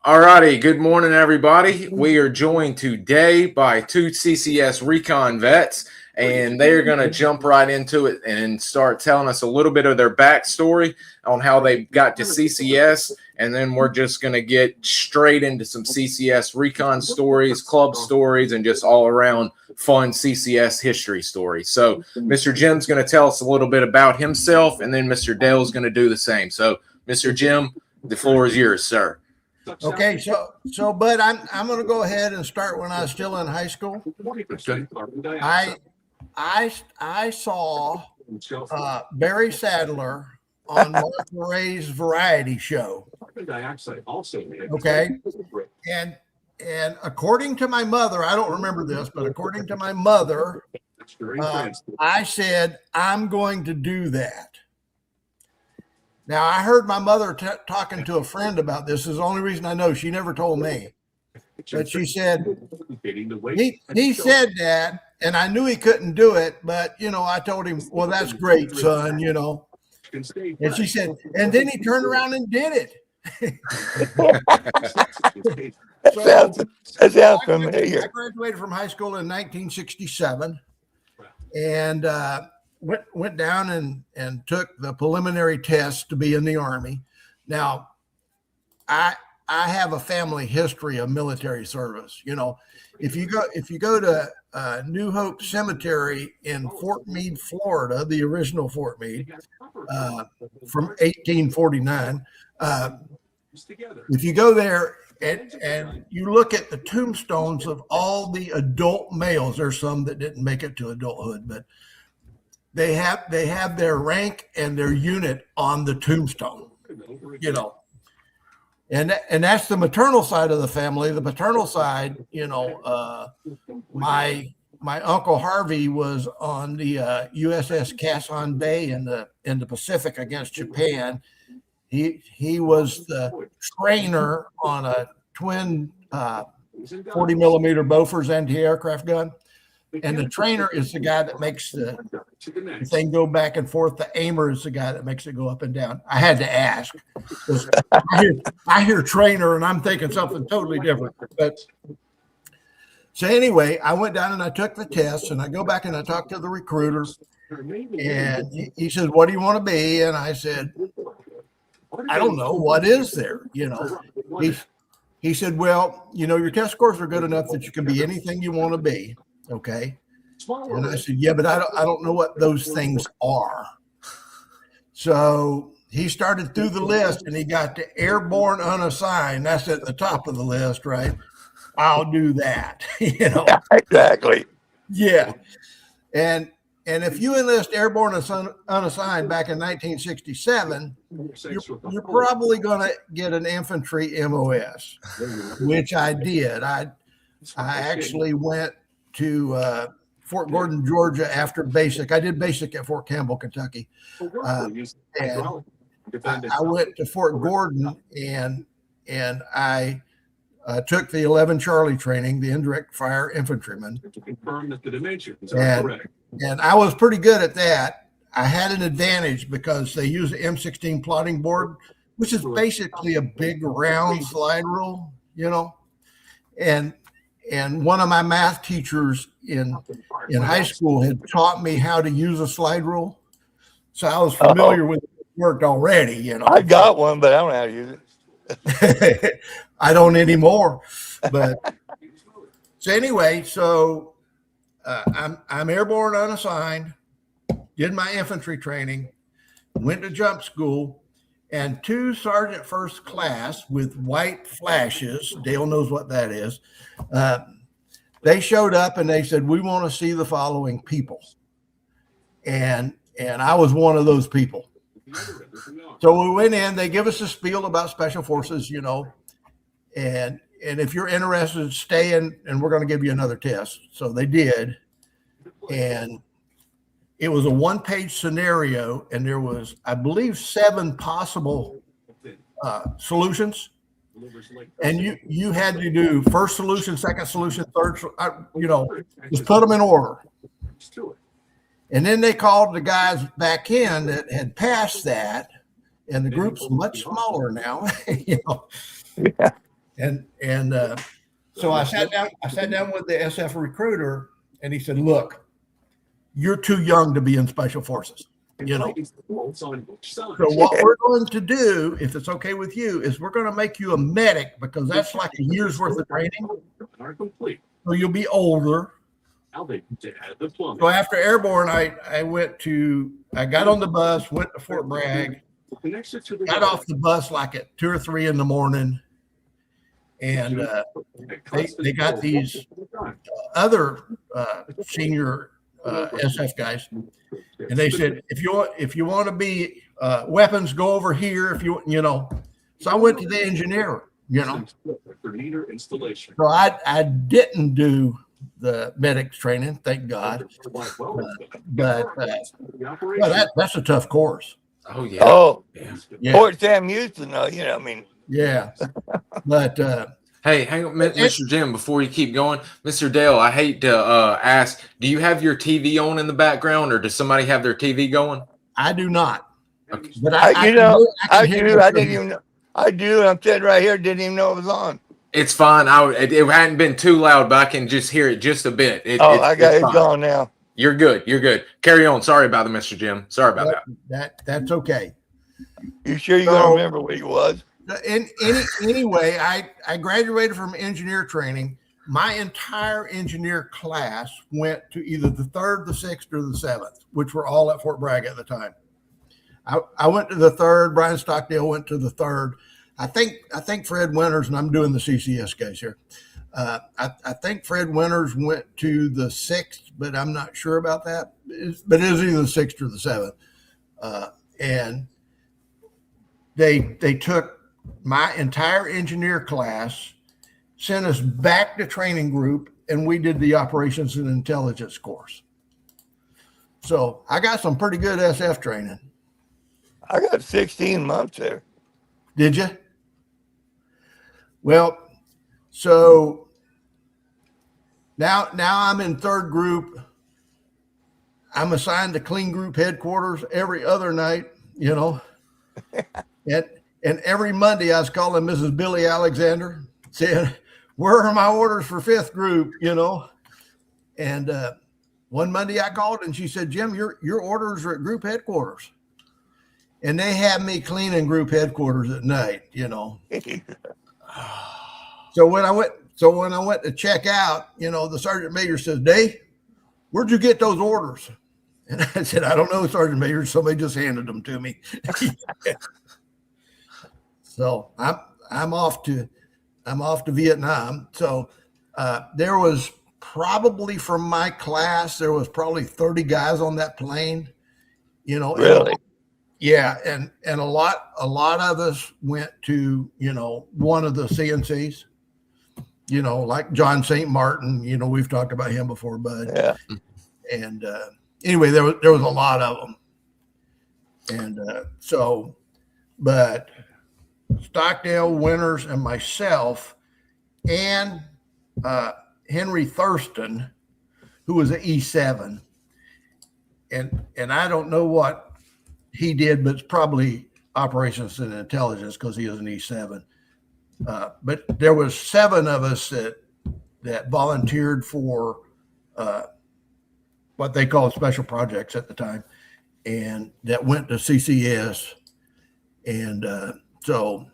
All righty, good morning, everybody. We are joined today by two CCS RECON vets, and they're going to jump right into it and start telling us a little bit of their backstory on how they got to CCS, and then we're just going to get straight into some CCS RECON stories, club stories, and just all around fun CCS history stories. So Mr. Jim's going to tell us a little bit about himself, and then Mr. Dale's going to do the same. So Mr. Jim, the floor is yours, sir. Okay, so, Bud, I'm going to go ahead and start when I was still in high school. I saw Barry Sadler on Mark Murray's variety show. Okay, and according to my mother, I don't remember this, but according to my mother, I said I'm going to do that. Now, I heard my mother talking to a friend about this. This is the only reason I know. She never told me. But she said, he said that, and I knew he couldn't do it. But, I told him, well, that's great, son, And she said, and then he turned around and did it. That sounds familiar. I graduated from high school in 1967. And went down and took the preliminary test to be in the Army. Now, I have a family history of military service. If you go to New Hope Cemetery in Fort Meade, Florida, the original Fort Meade, from 1849, if you go there and you look at the tombstones of all the adult males, there's some that didn't make it to adulthood, but they have their rank and their unit on the tombstone, and that's the maternal side of the family. The paternal side, my Uncle Harvey was on the USS Cason Bay in the Pacific against Japan. He was the trainer on a twin 40 millimeter Bofors anti-aircraft gun. And the trainer is the guy that makes the thing go back and forth. The aimer is the guy that makes it go up and down. I had to ask. I hear trainer and I'm thinking something totally different. But so anyway, I went down and I took the test, and I go back and I talked to the recruiter, and he said, "What do you want to be?" And I said, "I don't know. What is there?" He said, "Well, your test scores are good enough that you can be anything you want to be." Okay. And I said, "Yeah, but I don't know what those things are." So he started through the list, and he got to airborne unassigned. That's at the top of the list, right? I'll do that. Yeah, exactly. Yeah. And if you enlist airborne unassigned back in 1967, you're probably going to get an infantry MOS, which I did. I actually went to Fort Gordon, Georgia after basic. I did basic at Fort Campbell, Kentucky. And I went to Fort Gordon and I took the 11 Charlie training, the indirect fire infantryman. To confirm that the dimensions are correct. And I was pretty good at that. I had an advantage because they use the M16 plotting board, which is basically a big round slide rule, And one of my math teachers in high school had taught me how to use a slide rule. So I was familiar with it. Worked already, I got one, but I don't know how to use it. I don't anymore. But so anyway, I'm airborne unassigned, did my infantry training, went to jump school, and 2 sergeant first class with white flashes. Dale knows what that is. They showed up and they said, "We want to see the following people." And I was one of those people. So we went in, they give us a spiel about special forces, and if you're interested, stay in, and we're going to give you another test. So they did. And it was a 1-page scenario, and there was, I believe, 7 possible solutions. And you had to do first solution, second solution, third, just put them in order. And then they called the guys back in that had passed that, and the group's much smaller now, Yeah. So I sat down with the SF recruiter, and he said, "Look, you're too young to be in special forces. You know, so what we're going to do, if it's okay with you, is we're going to make you a medic because that's like a year's worth of training. So you'll be older." So after airborne, I got on the bus, went to Fort Bragg, got off the bus like at 2 or 3 in the morning, and they got these other senior SF guys, and they said, if you want to be weapons, go over here. If you know, so I went to the engineer. You know, so I didn't do the medics training, thank God. But that's a tough course. Oh yeah. Oh, Yeah. Fort Sam Houston, though. You know, I mean, Yeah. But Hey, hang on, Mr. Jim, before you keep going, Mr. Dale, I hate to ask, do you have your TV on in the background, or does somebody have their TV going? I do not. Okay. But I do. I didn't even know. I do. I'm sitting right here. Didn't even know it was on. It's fine. It hadn't been too loud, but I can just hear it just a bit. I got it fine. gone now. You're good. You're good. Carry on. Sorry about it, Mr. Jim. Sorry about that. That's okay. You sure you're gonna remember what he was? Anyway, I graduated from engineer training. My entire engineer class went to either the 3rd, the 6th, or the 7th, which were all at Fort Bragg at the time. I went to the 3rd. Brian Stockdale went to the 3rd. I think Fred Winters, and I'm doing the CCS guys here. I think Fred Winters went to the 6th, but I'm not sure about that. But it was either the 6th or the 7th. And they took my entire engineer class, sent us back to training group, and we did the operations and intelligence course. So I got some pretty good SF training. I got 16 months there. Did you? Well, so now I'm in 3rd group. I'm assigned to clean group headquarters every other night, you know. and every Monday I was calling Mrs. Billy Alexander, saying, "Where are my orders for 5th group?" You know. And one Monday I called and she said, "Jim, your orders are at group headquarters." And they have me cleaning group headquarters at night, you know. So when I went to check out, you know, the sergeant major says, "Dave, where'd you get those orders?" And I said, "I don't know, Sergeant Major. Somebody just handed them to me." So I'm off to Vietnam. So there was probably, from my class, there was probably 30 guys on that plane, you know. Really? Yeah, and a lot of us went to, you know, one of the CNCs, you know, like John St. Martin. You know, we've talked about him before, Bud. Yeah. And anyway, there was a lot of them, and but Stockdale, Winters, and myself, and Henry Thurston, who was an E7, and I don't know what he did, but it's probably operations and intelligence because he was an E7. But there was 7 of us that volunteered for what they called special projects at the time, and that went to CCS. And so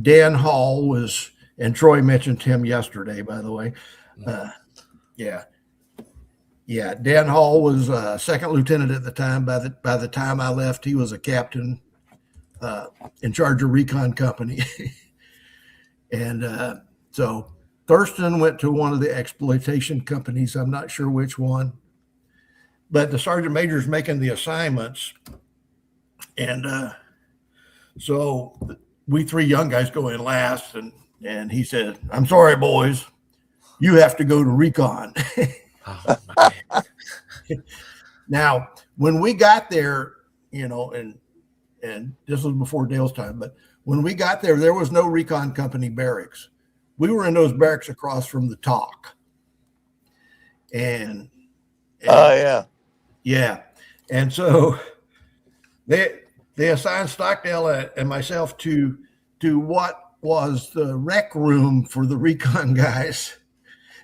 Dan Hall was, and Troy mentioned him yesterday, by the way. Yeah, Dan Hall was 2nd lieutenant at the time. By the time I left, he was a captain in charge of recon company. And so Thurston went to one of the exploitation companies. I'm not sure which one, but the sergeant major is making the assignments. And so we 3 young guys go in last, and he said, "I'm sorry, boys, you have to go to recon." Oh, my God. Now, when we got there, you know, and this was before Dale's time, but when we got there, there was no recon company barracks. We were in those barracks across from the TOC. And yeah. And so they assigned Stockdale and myself to what was the rec room for the recon guys.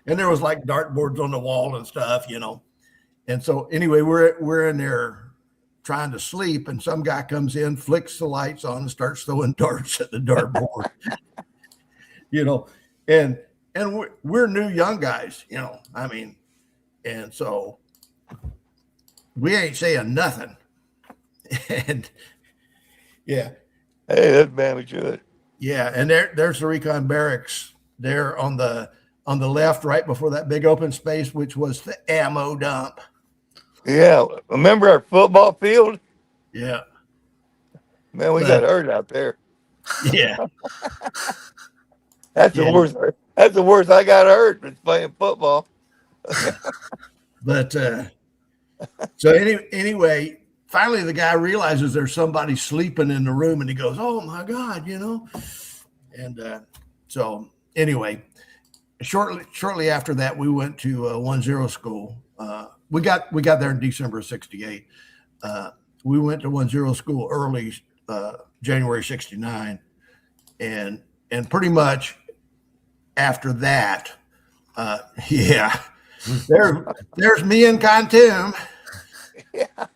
And there was like dartboards on the wall and stuff, you know. And so anyway, we're in there trying to sleep, and some guy comes in, flicks the lights on, and starts throwing darts at the dartboard. You know, and we're new young guys, you know. I mean, and so we ain't saying nothing. And yeah. Hey, that's damn good. Yeah, and there's the recon barracks there on the left, right before that big open space, which was the ammo dump. Yeah, remember our football field? Yeah, Man, we got hurt out there. yeah, That's the worst. That's the worst. I got hurt was playing football. But so anyway, finally the guy realizes there's somebody sleeping in the room, and he goes, "Oh my God," you know. And so anyway, shortly after that, we went to 10 school. We got there in December of '68. We went to 10 school early January '69, and pretty much after that, yeah, there's me and Contum. Yeah.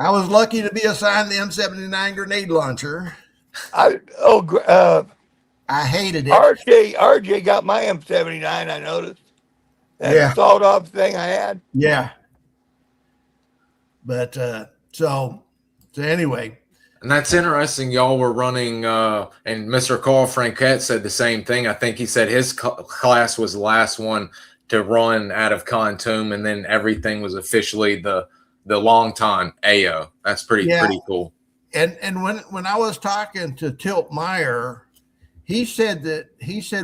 I was lucky to be assigned the M79 grenade launcher. I hated it. RJ got my M79. I noticed that sawed-off thing I had. Yeah. But so anyway. And that's interesting. Y'all were running, and Mr. Carl Franquette said the same thing. I think he said his class was the last one to run out of Contum, and then everything was officially the long time AO. That's pretty cool. And when I was talking to Tilt Meyer, he said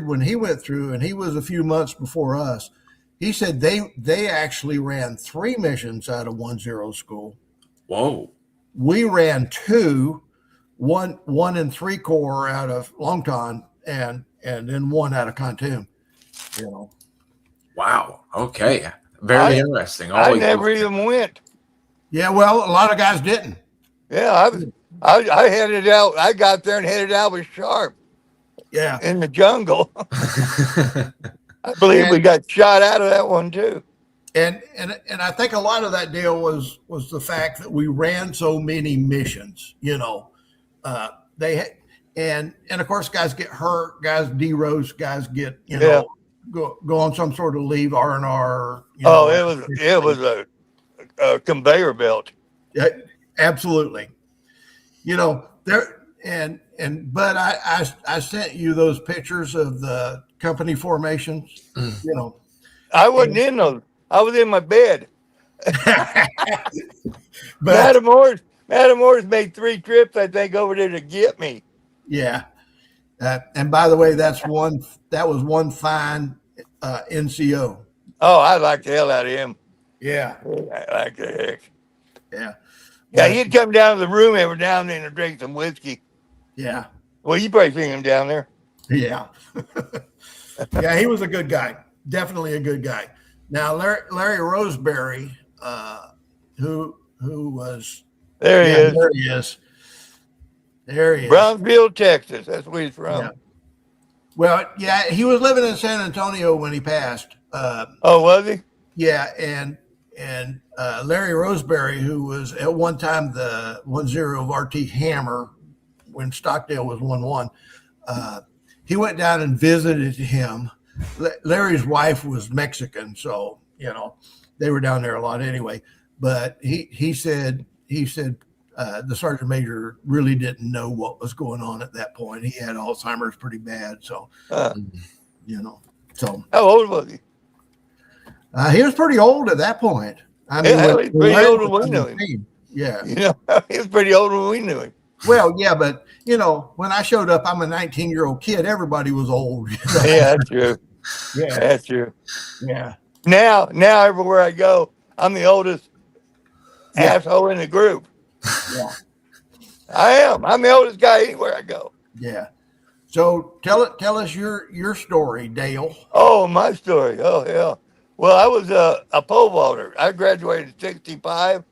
when he went through, and he was a few months before us, he said they actually ran 3 missions out of 10 school. Whoa. We ran 2, one and 3 corps out of Longtan, and then 1 out of Contum. You know. Wow. Okay. Very interesting. I never even went. Yeah, well, a lot of guys didn't. Yeah, I headed out. I got there and headed out with Sharp. Yeah, in the jungle. I believe we got shot out of that one too. And I think a lot of that deal was the fact that we ran so many missions. You know, and of course guys get hurt, guys deroast, guys get know go on some sort of leave R&R. It was a conveyor belt. Yeah, absolutely. You know there but I sent you those pictures of the company formations. You know, I wasn't in those. I was in my bed. But Madam Moore's made 3 trips, I think, over there to get me. Yeah. And by the way, that was one fine NCO. Oh, I like the hell out of him. Yeah. I like the heck. Yeah. Yeah, he'd come down to the room every now and then and drink some whiskey. Yeah. Well, you probably seen him down there. Yeah. Yeah, he was a good guy. Definitely a good guy. Now, Larry Roseberry, who was there he is. There he is. There he is. Brownsville, Texas. That's where he's from. Yeah. Well, yeah, he was living in San Antonio when he passed. Oh, was he? Yeah, and Larry Roseberry, who was at one time the 10 of RT Hammer when Stockdale was 1-1, he went down and visited him. Larry's wife was Mexican, so they were down there a lot anyway. But he said the sergeant major really didn't know what was going on at that point. He had Alzheimer's pretty bad, so So how old was he? He was pretty old at that point. I mean, he was pretty old when we knew him. Yeah, he was pretty old when we knew him. Well, yeah, but when I showed up, I'm a 19-year-old kid. Everybody was old. Yeah, that's true. Yeah, that's true. Yeah. Now, everywhere I go, I'm the oldest asshole in the group. Yeah, I am. I'm the oldest guy anywhere I go. Yeah. So tell us your story, Dale. Oh, my story. Oh, yeah. Well, I was a pole vaulter. I graduated in '65,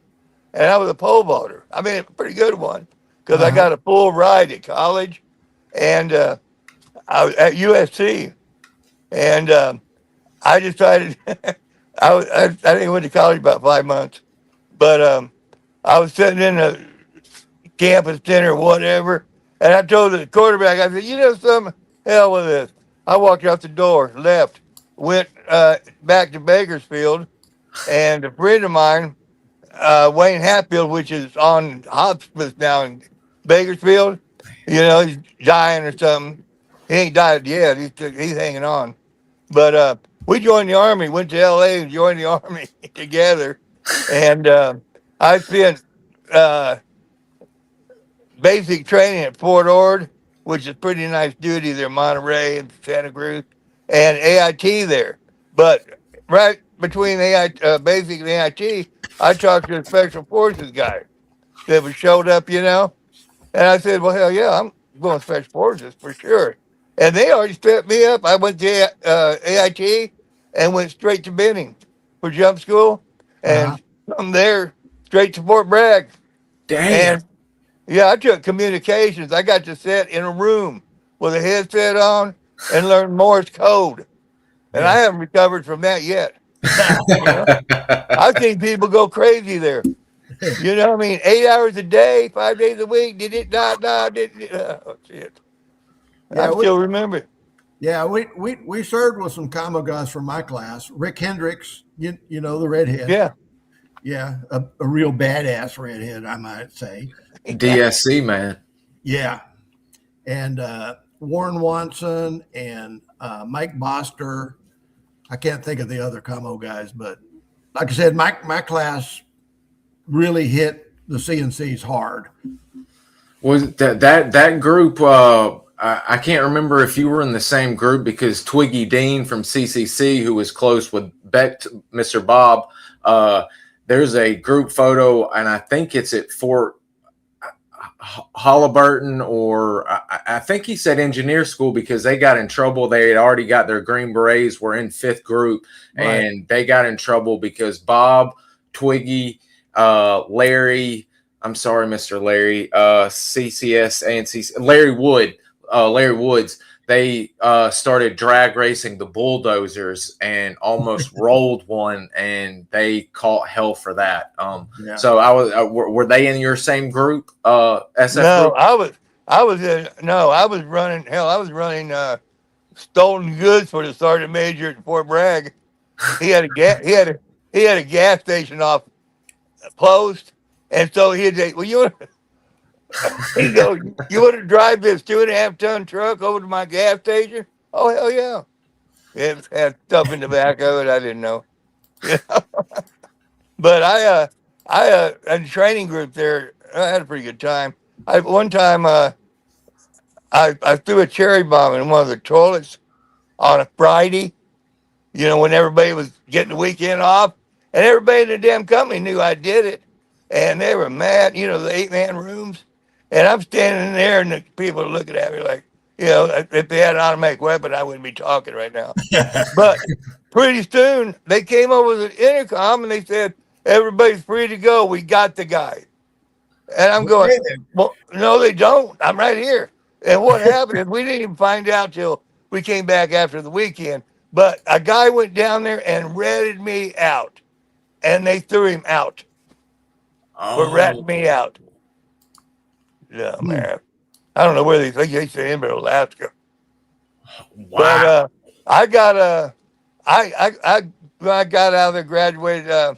and I was a pole vaulter. I mean, a pretty good one because I got a full ride at college, and I was at USC, and I decided I didn't went to college about 5 months, but I was sitting in a campus dinner or whatever, and I told the quarterback, I said, you know something, hell with this. I walked out the door, left, went back to Bakersfield, and a friend of mine, Wayne Hatfield, which is on hospice now in Bakersfield, he's dying or something. He ain't died yet. He's hanging on. But we joined the Army, went to L.A. and joined the Army together. And I spent basic training at Fort Ord, which is pretty nice duty there, Monterey and Santa Cruz, and AIT there. But right between basic and AIT, I talked to a special forces guy that was showed up, and I said, well, hell yeah, I'm going to special forces for sure. And they already set me up. I went to AIT and went straight to Benning for jump school, and from there straight to Fort Bragg. Damn. And yeah, I took communications. I got to sit in a room with a headset on and learn Morse code. And I haven't recovered from that yet. I've seen people go crazy there. 8 hours a day, 5 days a week. Did it not? Oh, shit. Yeah, I still remember. Yeah, we served with some combo guys from my class. Rick Hendricks, the redhead. Yeah. Yeah, a real badass redhead, I might say. DSC, man. Yeah. And Warren Watson and Mike Boster. I can't think of the other combo guys, but like I said, my class really hit the CNCs hard. Was that group? I can't remember if you were in the same group because Twiggy Dean from CCC, who was close with Mr. Bob, there's a group photo, and I think it's at Fort Halliburton, or I think he said engineer school, because they got in trouble. They had already got their Green Berets, were in 5th group, and they got in trouble because Bob, Twiggy, Larry, I'm sorry, Mr. Larry, CCS and Larry Woods, they started drag racing the bulldozers and almost rolled one, and they caught hell for that. So I was, were they in your same group? SF No, group? I was running stolen goods for the sergeant major at Fort Bragg. He had a gas station off post, and so he'd say, well, you want to drive this 2.5 ton truck over to my gas station? Oh, hell yeah. It had stuff in the back of it I didn't know. But I in training group there, I had a pretty good time. One time I threw a cherry bomb in one of the toilets on a Friday, when everybody was getting the weekend off, and everybody in the damn company knew I did it, and they were mad, the 8-man rooms, and I'm standing there, and the people are looking at me like, if they had an automatic weapon, I wouldn't be talking right now. But pretty soon, they came over to the intercom, and they said, everybody's free to go. We got the guy. And I'm going, well, no, they don't. I'm right here. And what happened is we didn't even find out till we came back after the weekend. But a guy went down there and ratted me out. And they threw him out for ratting me out. Yeah, man. I don't know where they think they sent him to Alaska. Wow. But I got when I got out of there, graduated,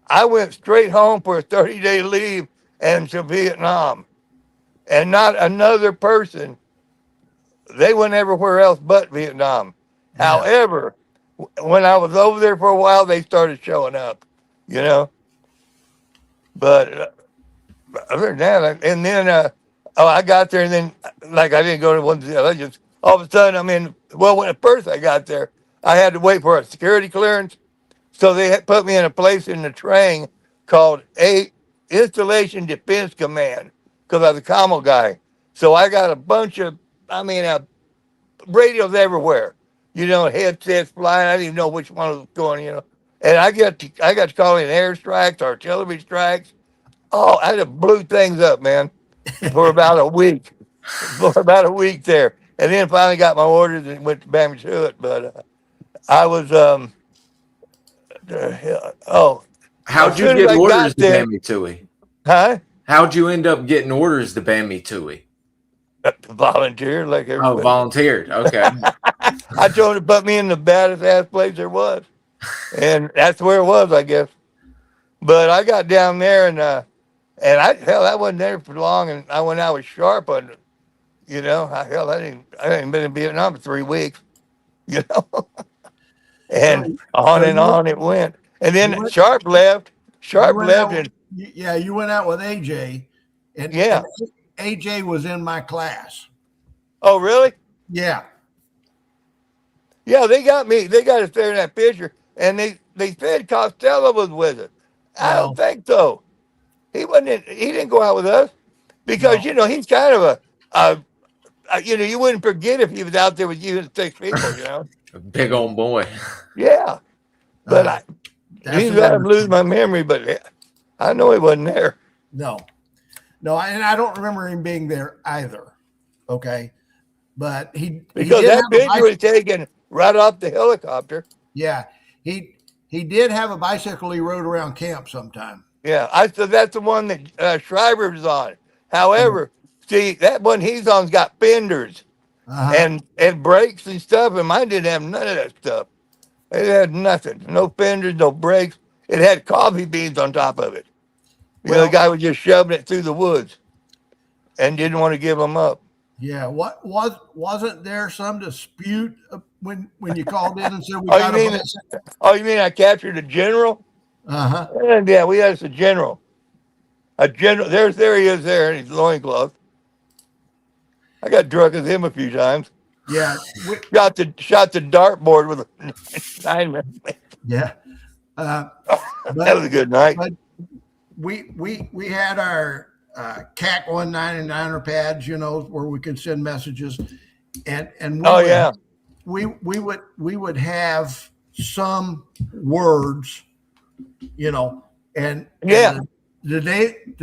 I went straight home for a 30-day leave and to Vietnam. And not another person. They went everywhere else but Vietnam. Yeah. However, when I was over there for a while, they started showing up, But other than that, and then I got there, and then I didn't go to one. I just all of a sudden when at first I got there, I had to wait for a security clearance, so they had put me in a place in the train called Installation Defense Command, because I was a commo guy. So I got a bunch of, radios everywhere, headsets flying. I didn't even know which one was going, And I got to call in airstrikes, artillery strikes. Oh, I just blew things up, man, for about a week. For about a week there. And then finally got my orders and went to Bammy to it. But I was, How'd as you soon as get I orders got to there, Bammy Toohey? huh? How'd you end up getting orders to Bammy Toohey? Volunteer like Oh, everybody. volunteered. Okay. I told him to put me in the baddest ass place there was. And that's where it was, I guess. But I got down there and I wasn't there for long, and I went out with Sharp on, I didn't been in Vietnam for 3 weeks, you know, and So on it went. And you then went Sharp left. you Sharp went left, out. and Yeah, you went out with AJ, and yeah. AJ was in my class. Oh, really? Yeah. Yeah, they got me. They got us there in that picture, and they said Costello was with us. I No, don't think so. He wasn't. He didn't go out with us because no. he's kind of you wouldn't forget if he was out there with you and 6 people. Big old boy. Yeah, but That's I'm another losing thing. my memory, but I know he wasn't there. No, and I don't remember him being there either. Okay, but he Because did that have a picture bicycle. was taken right off the helicopter. Yeah, he did have a bicycle he rode around camp sometime. Yeah, I said that's the one that Schreiber was on. However, see, that one he's on's got fenders Uh-huh. and brakes and stuff, and mine didn't have none of that stuff. It had nothing. No fenders, no brakes. It had coffee beans on top of it. The Well, guy was just shoving it through the woods and didn't want to give them up. yeah. Wasn't there some dispute when you called in and said we Oh, got a bicycle? you mean I captured a general? Uh-huh. And yeah, we had us a general. A general. There he is there in his loincloth. I got drunk with him a few times. Yeah. Shot the dartboard with a 9mm. Yeah. That But was a good night. but we had our CAC 199er pads, where we could send messages, and Oh yeah. we would have some words, and Yeah. the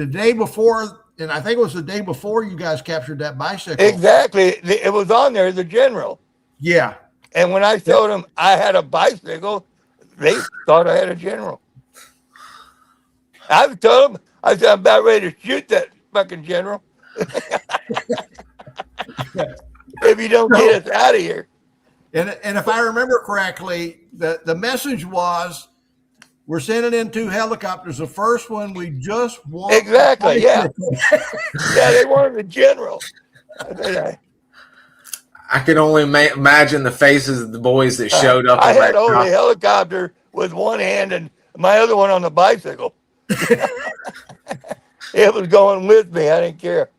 day before, and I think it was the day before you guys captured that bicycle. Exactly. It was on there as a general. Yeah. And when I told them I had a bicycle, they thought I had a general. I told them, I said, I'm about ready to shoot that fucking general. If you don't get us out of here. And if I remember correctly, the message was, we're sending in 2 helicopters. The first one, we just want. Exactly, yeah. Yeah, they wanted a general. I can only imagine the faces of the boys that showed up. I on had that only truck. helicopter with one hand and my other one on the bicycle. It was going with me. I didn't care.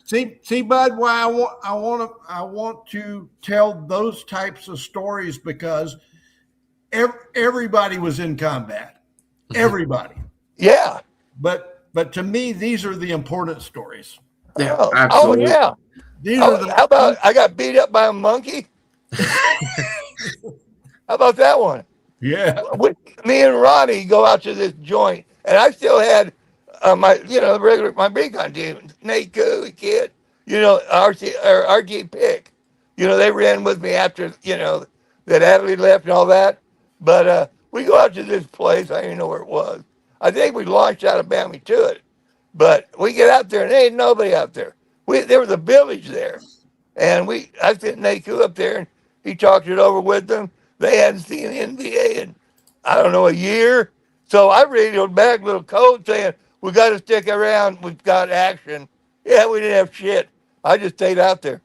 See, Bud, why I want to tell those types of stories, because everybody was in combat, everybody. Yeah. But to me, these are the important stories. Yeah, Oh, absolutely. yeah. These are the. How about I got beat up by a monkey? How about that one? Yeah. Me and Ronnie go out to this joint, and I still had my recon team, Nate Coo, kid, RG Pick. They ran with me after, that Adley left and all that. But we go out to this place. I don't even know where it was. I think we launched out of Bammy to it. But we get out there, and there ain't nobody out there. There was a village there. And I sent Nate Coo up there, and he talked it over with them. They hadn't seen NBA in, I don't know, a year. So I radioed back a little code saying, we got to stick around. We've got action. Yeah, we didn't have shit. I just stayed out there.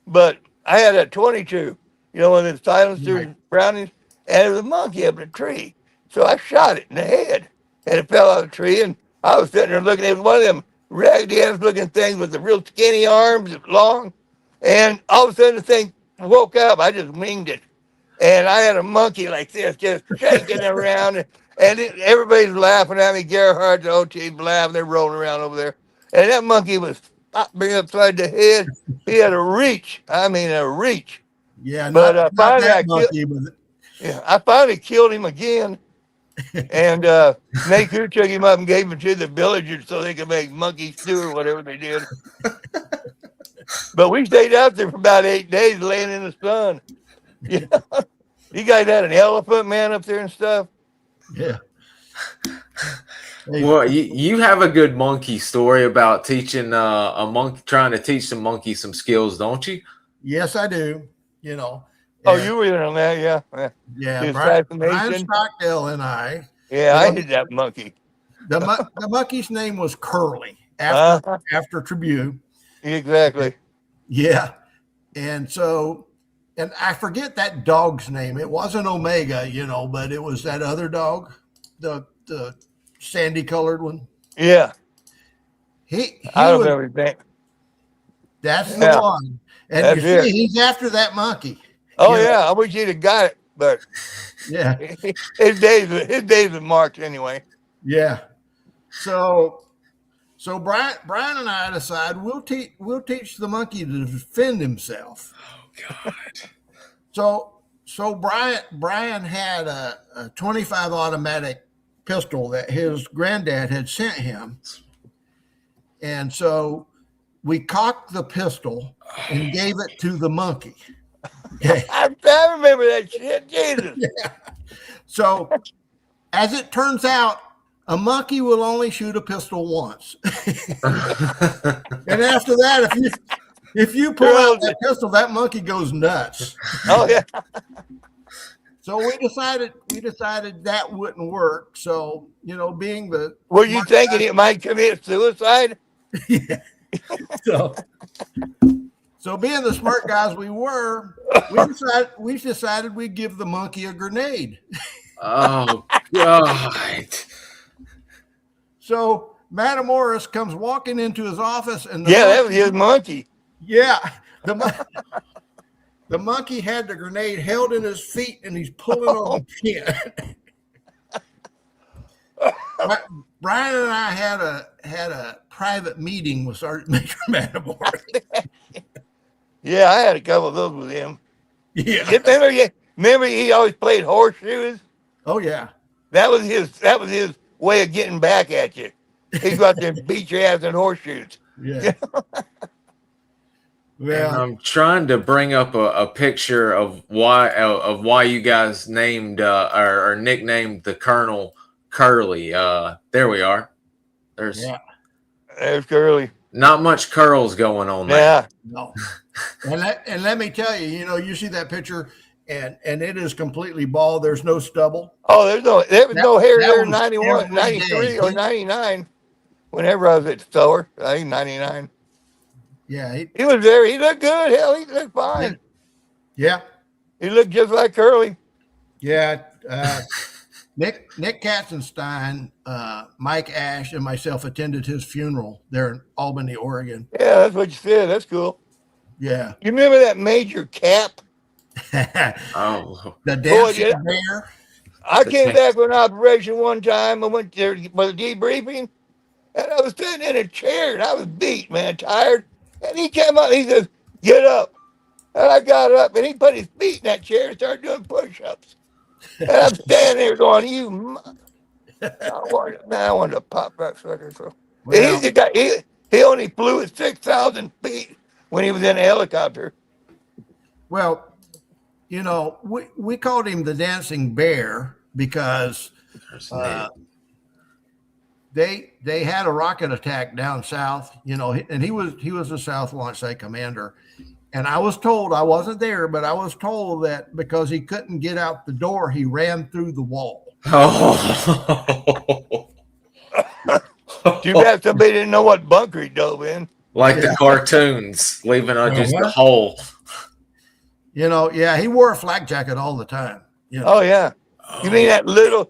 But I had a 22, one of the silencers, Brownies, and there was a monkey up in a tree. So I shot it in the head, and it fell out of the tree. And I was sitting there looking at one of them raggedy ass looking things with the real skinny arms, long. And all of a sudden the thing woke up. I just winged it. And I had a monkey like this, just shaking around. And everybody's laughing at me. Gerhard, the OT, laughing. They're rolling around over there. And that monkey was me upside the head. He had a reach. I mean, a reach. Yeah, But finally, I I finally killed him again. And Nate Coo took him up and gave him to the villagers so they could make monkey stew or whatever they did. But we stayed out there for about 8 days laying in the sun. You know? You guys had an elephant man up there and stuff? Yeah. Hey, Well, you have a good monkey story about teaching a monkey, trying to teach the monkey some skills, don't you? yes, I do. You know. Oh, And, you were in on that, yeah. yeah. The Brian assassination. Stockdale and I. Yeah, you I know, hit that monkey. the monkey's name was Curly Uh-huh. after Tribune. Exactly. Yeah. And so, and I forget that dog's name. It wasn't Omega, you know, but it was that other dog, the sandy colored one. Yeah. He I don't was, remember his name. that's the Yeah. one. And That's you see, it. he's after that monkey. Oh, You know? yeah. I wish he'd have got it, but Yeah. his days are marked anyway. Yeah. So Brian and I decide we'll teach the monkey to defend himself. Oh God. So Brian had a 25 automatic pistol that his granddad had sent him. And so we cocked the pistol and gave it to the monkey. Okay. I remember that shit. Jesus. Yeah. So as it turns out, a monkey will only shoot a pistol once. And after that, if you pull out that pistol, that monkey goes nuts. Oh, yeah. So we decided that wouldn't work. So, you know, being the Were you thinking it might commit suicide? yeah. So being the smart guys we were, we decided we'd give the monkey a grenade. Oh God. So Matamoros comes walking into his office, and That was his monkey. yeah, the monkey had the grenade held in his feet, and he's pulling on the pin. Brian and I had a private meeting with Sergeant Major Matamoros. Yeah, I had a couple of those with him. Yeah. Remember he always played horseshoes? Oh yeah. That was his way of getting back at you. He'd go out there and beat your ass in horseshoes. Yeah. And Well, I'm trying to bring up a picture of why you guys named or nicknamed the Colonel Curly. There we are. There's There's Curly. not much curls going on there. Yeah. no. And let me tell you, you know, you see that picture, and it is completely bald. There's no stubble. Oh, there was no hair that there in was 91, every 93, day. or 99. Whenever I was at the store, I think 99. Yeah. He was there. He looked good. Hell, he looked fine. Yeah. He looked just like Curly. Yeah. Nick Katzenstein, Mike Ash, and myself attended his funeral there in Albany, Oregon. Yeah, that's what you said. That's cool. Yeah. You remember that Major Cap? Oh, The dancing yeah. bear. I came back from an operation one time. I went there for the debriefing, and I was sitting in a chair, and I was beat, man, tired. And he came up, he says, "Get up." And I got up, and he put his feet in that chair and started doing push-ups. And I'm standing there going, I wanted to pop that sucker. So Well, he only flew at 6,000 feet when he was in a helicopter. well, you know, we called him the dancing bear because they had a rocket attack down south, you know, and he was a South Launch Site commander. And I was told, I wasn't there, but I was told that because he couldn't get out the door, he ran through the wall. oh. Too bad somebody didn't know what bunker he dove in. Like the cartoons, leaving just a hole. You know, yeah, he wore a flak jacket all the time. You know? Oh yeah. You mean that little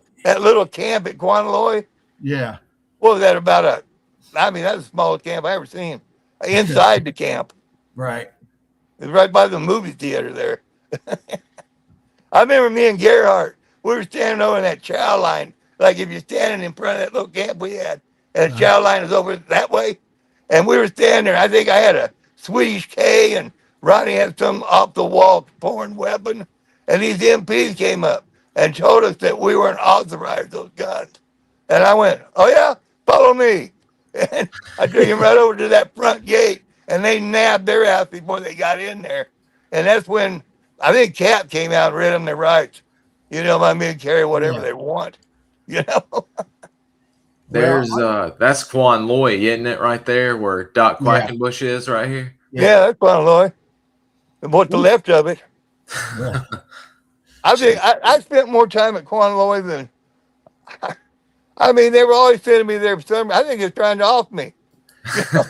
camp at Quanaloy? Yeah. What was that about? That's the smallest camp I ever seen. Inside the camp. Right. It was right by the movie theater there. I remember me and Gerhardt, we were standing over in that chow line. Like if you're standing in front of that little camp we had, and the chow line is over that way. And we were standing there. I think I had a Swedish K, and Ronnie had some off the wall foreign weapon. And these MPs came up and told us that we weren't authorized those guns. And I went, "Oh yeah, follow me." And I took him right over to that front gate. and they nabbed their ass before they got in there. And that's when I think Cap came out and read them their rights. You know, my men carry whatever they want. You know. There's that's Quan Loy, isn't it, right there where Doc Quackenbush is right here? Yeah, that's Quan Loy. What's the left of it? Yeah. I think I spent more time at Quan Loy than I mean, they were always sending me there for some. I think it's trying to off me. You know?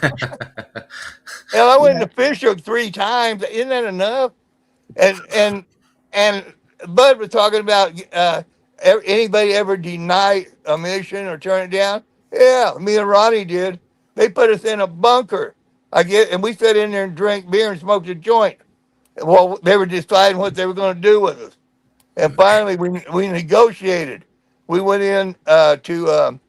Hell, I went to fish hook 3 times. Isn't that enough? And Bud was talking about anybody ever deny a mission or turn it down? Yeah, me and Ronnie did. They put us in a bunker. And we sat in there and drank beer and smoked a joint. Well, they were deciding what they were going to do with us. And finally, we negotiated. We went in to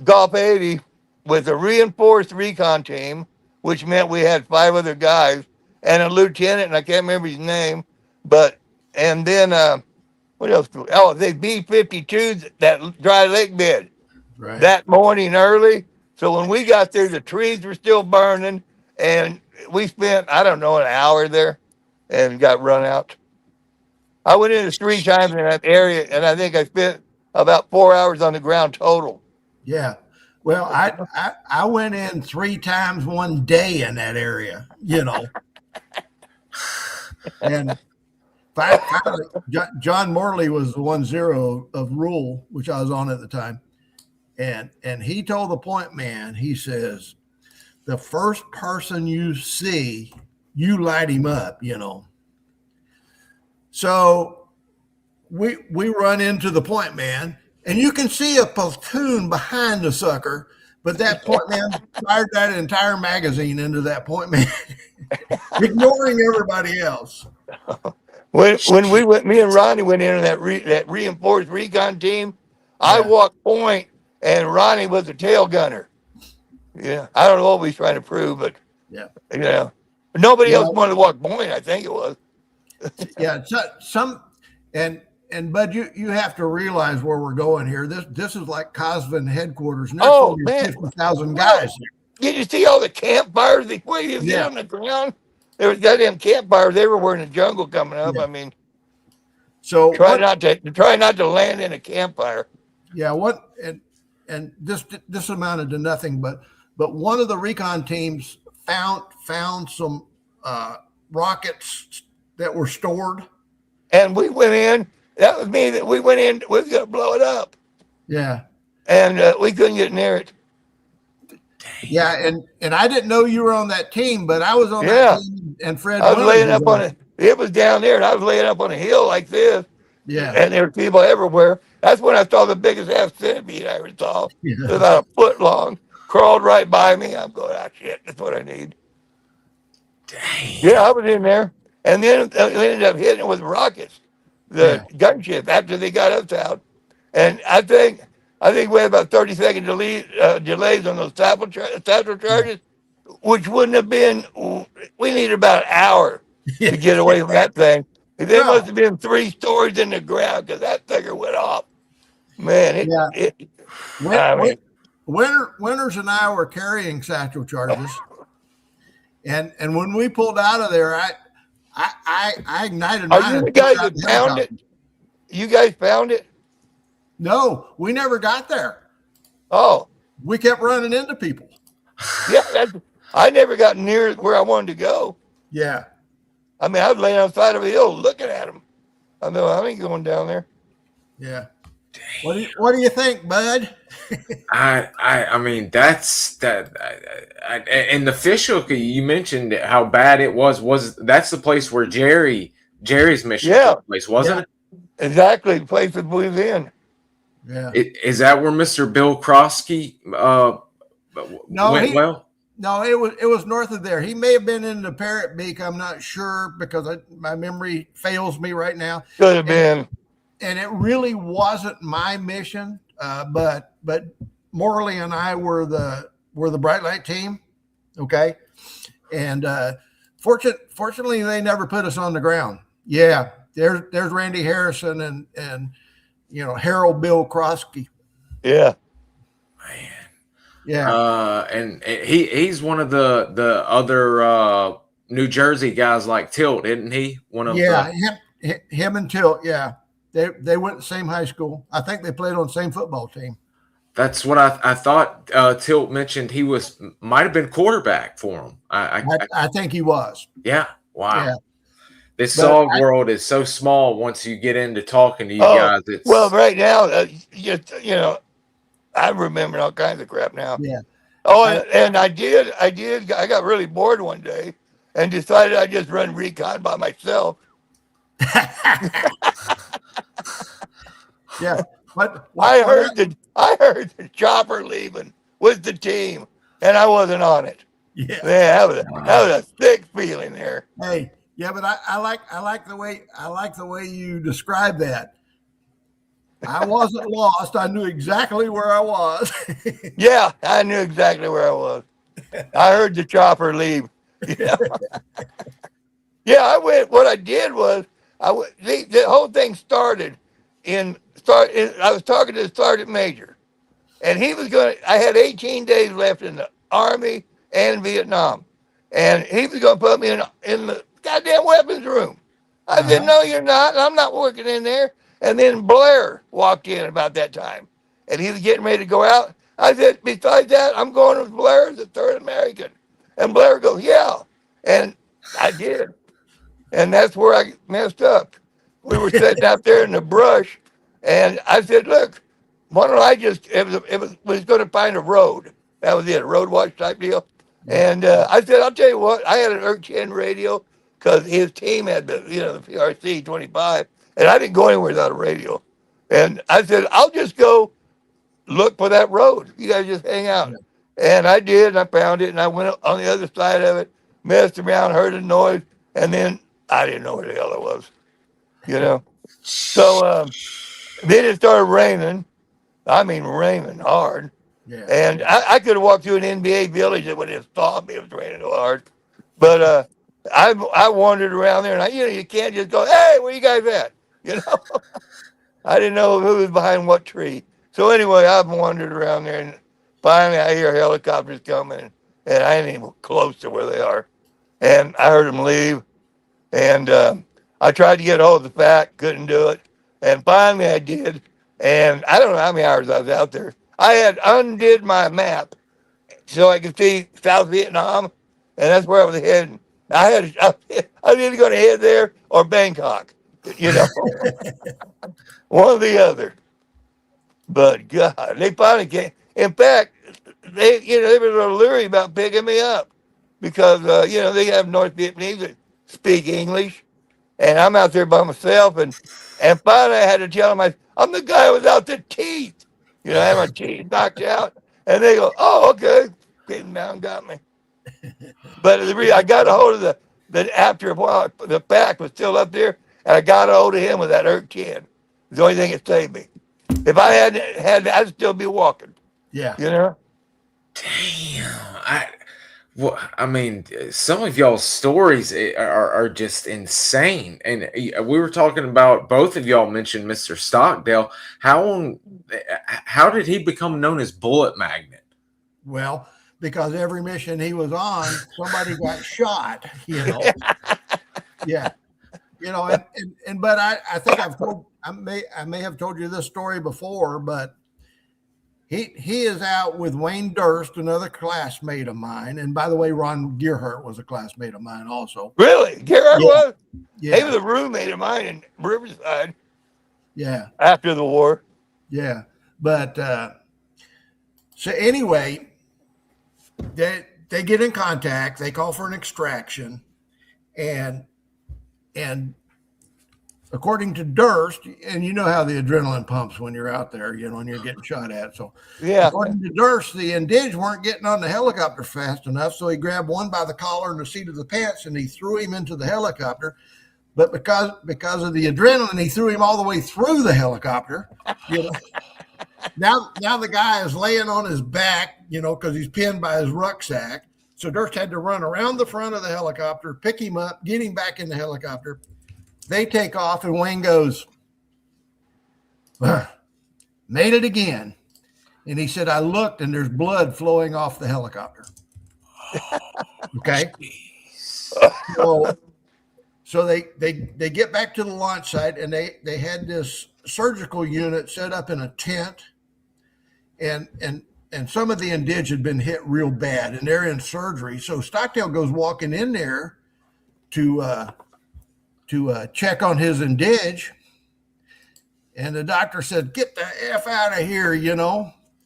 Gulf 80 with a reinforced recon team, which meant we had 5 other guys and a lieutenant, and I can't remember his name, and then what else? Oh, they B-52s, that dry lake bed that morning early. So when we got there, the trees were still burning, and we spent, I don't know, an hour there and got run out. I went in 3 times in that area, and I think I spent about 4 hours on the ground total. Yeah. Well, I went in 3 times one day in that area, you know. And finally, John Morley was the 1-0 of Rule, which I was on at the time. And he told the point man, he says, the first person you see, you light him up, you know. So we run into the point man, and you can see a platoon behind the sucker, but that point man fired that entire magazine into that point man, ignoring everybody else. When we went, me and Ronnie went into that reinforced recon team. I walked point, and Ronnie was the tail gunner. Yeah, I don't know what we was trying to prove, but you know, nobody else wanted to walk point. I think it was. Yeah, and Bud, you have to realize where we're going here. This is like Cosvin headquarters. And there's 50,000 guys. Did you see all the campfires before you get on the ground? There was goddamn campfires everywhere in the jungle coming up. I mean, so try not to land in a campfire. Yeah, and this amounted to nothing, but one of the recon teams found some rockets that were stored, and we went in. That was me. That we went in. We was gonna blow it up. Yeah, and we couldn't get near it. Yeah, and I didn't know you were on that team, but I was on that team, and Fred. I was laying up on it. It was down there, and I was laying up on a hill like this. Yeah, and there were people everywhere. That's when I saw the biggest half centipede I ever saw. It was about a foot long. Crawled right by me. I'm going, ah, shit, that's what I need. Dang. Yeah, I was in there. And then they ended up hitting it with rockets, the gunship, after they got us out. And I think we had about 30-second delays on those satchel charges, which wouldn't have been, we needed about an hour to get away from that thing. There must have been 3 stories in the ground because that thing went off. Man, Winters and I were carrying satchel charges, and when we pulled out of there, I ignited mine. Are you the guys that found it? You guys found it? No, we never got there. Oh, we kept running into people. Yeah, I never got near where I wanted to go. Yeah, I mean, I was laying on the side of a hill looking at them. I know I ain't going down there. Yeah. What do you think, Bud? I mean, that's that. And the fish hook, you mentioned how bad it was that's the place where Jerry's mission took place, wasn't it? Exactly, the place that we was in. Yeah. Is that where Mr. Bill Krosky went well? No, it was north of there. He may have been in the Parrot Beak. I'm not sure because my memory fails me right now. Could have been. And it really wasn't my mission, but Morley and I were the bright light team, okay. And fortunately, they never put us on the ground. Yeah, there's Randy Harrison and Harold Bill Krosky. Yeah, man. Yeah. And he's one of the other New Jersey guys like Tilt, isn't he? One of Yeah. Him and Tilt. Yeah. They went to the same high school. I think they played on the same football team. That's what I thought. Tilt mentioned he might have been quarterback for him. I think he was. Yeah. Wow. Yeah. This But SOG world is so small. Once you get into talking to you Oh, guys, it's well, right now, you know, I'm remembering all kinds of crap now. Yeah. Oh, and I got really bored one day and decided I'd just run recon by myself. Yeah. But I heard the chopper leaving with the team, and I wasn't on it. Yeah. Man, that was a thick feeling there. Hey, yeah, but I like the way you describe that. I wasn't lost. I knew exactly where I was. Yeah, I knew exactly where I was. I heard the chopper leave. Yeah, yeah. I went. What I did was the whole thing started. I was talking to the sergeant major, and he was going. I had 18 days left in the Army and Vietnam, and he was going to put me in the goddamn weapons room. I said, "No, you're not. I'm not working in there." And then Blair walked in about that time, and he was getting ready to go out. I said, "Besides that, I'm going with Blair, the third American." And Blair goes, "Yeah," and I did, and that's where I messed up. We were sitting out there in the brush, and I said, "Look, why don't I just?" It was going to find a road. That was it, a road watch type deal. And I said, "I'll tell you what." I had an ERC-10 radio because his team had the the PRC 25, and I didn't go anywhere without a radio. And I said, "I'll just go look for that road. You guys just hang out." And I did, and I found it, and I went on the other side of it, messed around, heard a noise, and then I didn't know where the hell it was. So then it started raining. I mean, raining hard. Yeah. And I could have walked through an NBA village that would have stopped me. It was raining so hard. But I wandered around there, and you can't just go, "Hey, where you guys at?" I didn't know who was behind what tree. So anyway, I've wandered around there, and finally I hear helicopters coming, and I ain't even close to where they are. And I heard them leave, and I tried to get hold of the fact, couldn't do it. And finally I did, and I don't know how many hours I was out there. I had undid my map so I could see South Vietnam, and that's where I was heading. I was either going to head there or Bangkok, one or the other. But God, they finally came. In fact, they were a little leery about picking me up because they have North Vietnamese that speak English, and I'm out there by myself, and finally I had to tell them I'm the guy without the teeth. I had my teeth knocked out, and they go, "Oh, okay," came down and got me. But I got a hold of after a while, the pack was still up there, and I got a hold of him with that ERC-10. It's the only thing that saved me. If I hadn't had that, I'd still be walking. Yeah. Damn. I mean, some of y'all's stories are just insane. And we were talking about, both of y'all mentioned Mr. Stockdale. How did he become known as Bullet Magnet? Well, because every mission he was on, somebody got shot, Yeah. But I think I may have told you this story before, but he is out with Wayne Durst, another classmate of mine. And by the way, Ron Gearhart was a classmate of mine also. Really? Gearhart was? Yeah. He was a roommate of mine in Riverside. Yeah. After the war. Yeah. But so anyway, they get in contact, they call for an extraction, and according to Durst, and you know how the adrenaline pumps when you're out there, when you're getting shot at. So yeah, according to Durst, the indigs weren't getting on the helicopter fast enough. So he grabbed one by the collar and the seat of the pants, and he threw him into the helicopter. But because of the adrenaline, he threw him all the way through the helicopter. Now the guy is laying on his back, because he's pinned by his rucksack. So Durst had to run around the front of the helicopter, pick him up, get him back in the helicopter. They take off, and Wayne goes, "Made it again." And he said, I looked and there's blood flowing off the helicopter. Okay. So they get back to the launch site, and they had this surgical unit set up in a tent, and some of the indig had been hit real bad, and they're in surgery. So Stockdale goes walking in there to check on his indig, and the doctor said, "Get the F out of here,"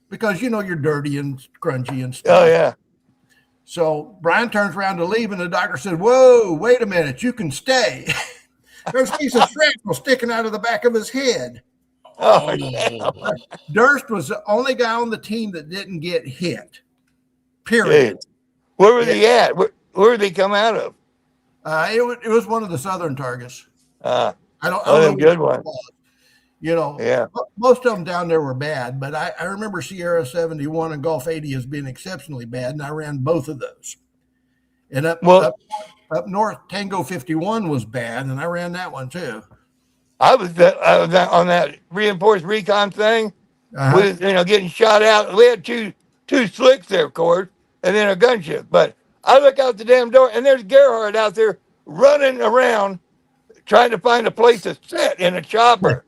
because you're dirty and grungy and stuff. Oh yeah. So Brian turns around to leave, and the doctor said, "Whoa, wait a minute, you can stay." There's a piece of shrapnel sticking out of the back of his head. Oh yeah. Durst was the only guy on the team that didn't get hit. Period. Dude. Where were they at? Where did they come out of? It was one of the southern targets. I don't know. know Good one. Yeah. Most of them down there were bad, but I remember Sierra 71 and Gulf 80 as being exceptionally bad, and I ran both of those. And up north, Tango 51 was bad, and I ran that one too. I was on that reinforced recon thing. With getting shot out. We had two slicks there, of course, and then a gunship. But I look out the damn door, and there's Gerhardt out there running around trying to find a place to sit in a chopper.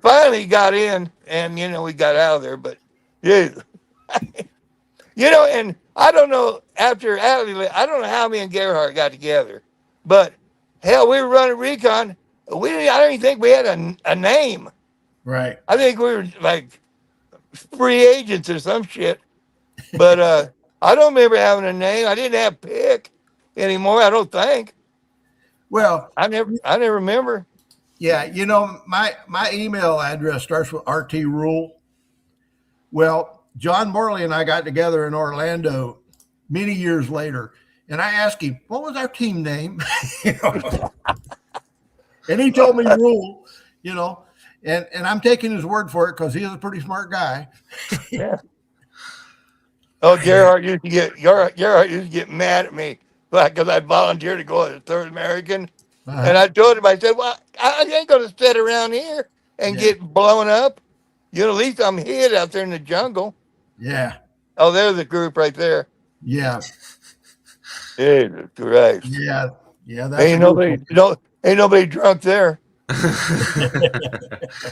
Finally he got in, and we got out of there. But yeah, and I don't know after Adley, I don't know how me and Gerhardt got together, but hell, we were running recon. I don't even think we had a name. Right. I think we were like free agents or some shit. But I don't remember having a name. I didn't have pick anymore. I don't think. Well, I never remember. Yeah, my email address starts with RT Rule. Well, John Morley and I got together in Orlando many years later, and I asked him, what was our team name? And he told me Rule, and I'm taking his word for it because he is a pretty smart guy. Yeah. Oh, Gerhardt used to get mad at me because I volunteered to go to the 3rd American. And I told him, I said, well, I ain't going to sit around here and get blown up. At least I'm hid out there in the jungle. Yeah. Oh, there's the group right there. Yeah. Jesus Christ. Yeah. Yeah. That's ain't nobody drunk there. Man,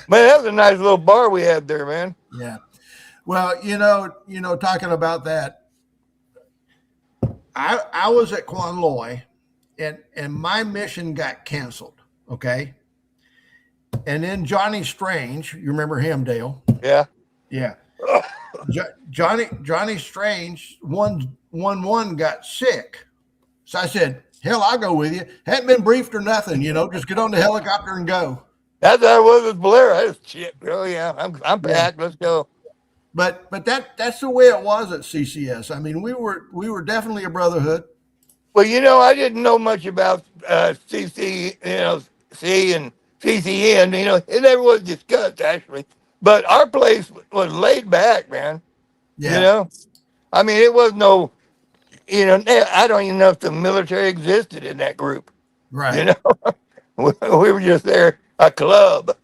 that was a nice little bar we had there, man. Yeah. Well, talking about that, I was at Quan Loy. And my mission got canceled, okay? And then Johnny Strange, you remember him, Dale? Yeah. Yeah. Johnny Strange, 1-1 got sick. So I said, hell, I'll go with you. Hadn't been briefed or nothing, just get on the helicopter and go. That's how I was with Blair. I was shit. Oh yeah, I'm packed. Let's go. But that's the way it was at CCS. I mean, we were definitely a brotherhood. Well, I didn't know much about C and CCN. It never was discussed, actually. But our place was laid back, man. Yeah. I mean, it was no, I don't even know if the military existed in that group. Right. We were just there, a club.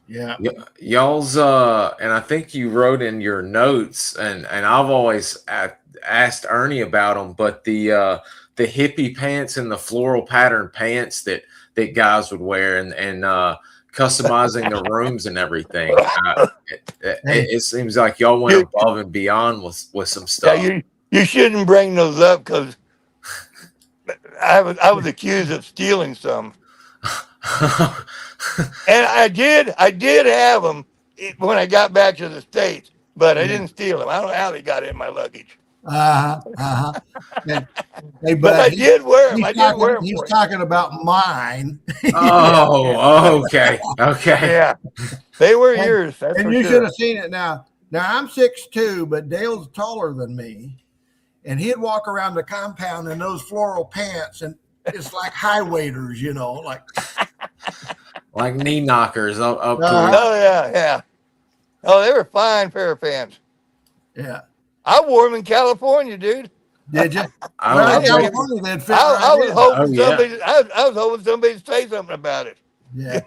Yeah. Y'all's, and I think you wrote in your notes, and I've always asked Ernie about them, but the hippie pants and the floral pattern pants that guys would wear, and customizing the rooms and everything. It seems like y'all went above and beyond with some stuff. Yeah, you shouldn't bring those up because I was accused of stealing some, and I did have them when I got back to the States, but I didn't steal them. I don't know how they got in my luggage. Hey, but I did wear them. He's talking about mine. Oh, okay. Yeah, they were yours. That's and for you sure. should have seen it now. Now I'm 6'2", but Dale's taller than me, and he'd walk around the compound in those floral pants, and it's like high waiters, like knee knockers up. Oh yeah. Oh, they were fine pair of pants. Yeah. I wore them in California, dude. Did you? I California, they'd fit I was hoping yeah. I was hoping somebody would say something about it. Yeah.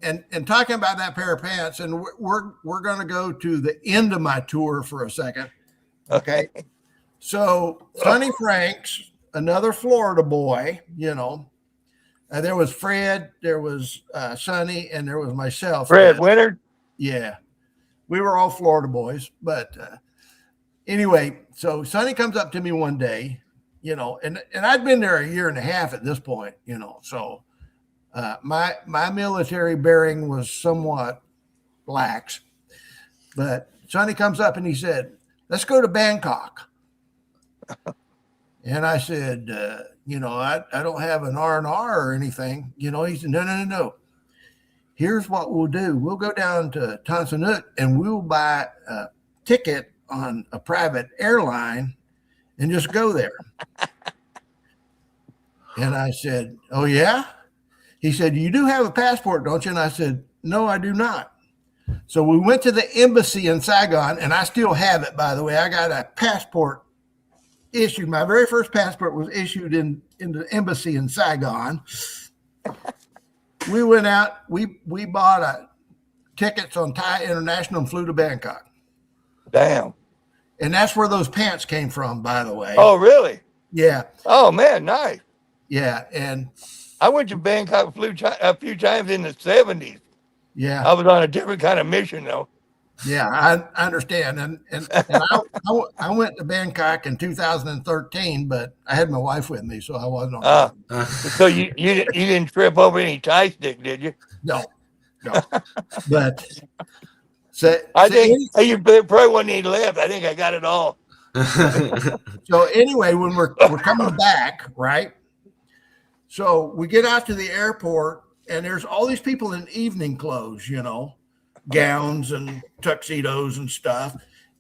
and talking about that pair of pants, and we're going to go to the end of my tour for a second. Okay. So Sonny Franks, another Florida boy, there was Fred, there was Sonny, and there was myself. Fred Winter. Yeah. We were all Florida boys. But anyway, so Sonny comes up to me one day, and I'd been there a year and a half at this point, so my military bearing was somewhat lax. But Sonny comes up and he said, "Let's go to Bangkok." And I said, I don't have an R&R or anything. He said, no. Here's what we'll do. We'll go down to Tan Son Nhut and we'll buy a ticket on a private airline and just go there. And I said, "Oh, yeah?" He said, "You do have a passport, don't you?" And I said, "No, I do not." So we went to the embassy in Saigon, and I still have it, by the way. I got a passport issued. My very first passport was issued in the embassy in Saigon. We went out, we bought tickets on Thai International and flew to Bangkok. Damn. And that's where those pants came from, by the way. Oh, really? Yeah. Oh, man, nice. Yeah. And I went to Bangkok a few times in the 70s. yeah. I was on a different kind of mission, though. Yeah, I understand. And I went to Bangkok in 2013, but I had my wife with me, so I wasn't on. So you didn't trip over any Thai stick, did you? No. But I think you probably wouldn't need left. I think I got it all. So anyway, when we're coming back, right? So we get out to the airport, and there's all these people in evening clothes, gowns and tuxedos and stuff,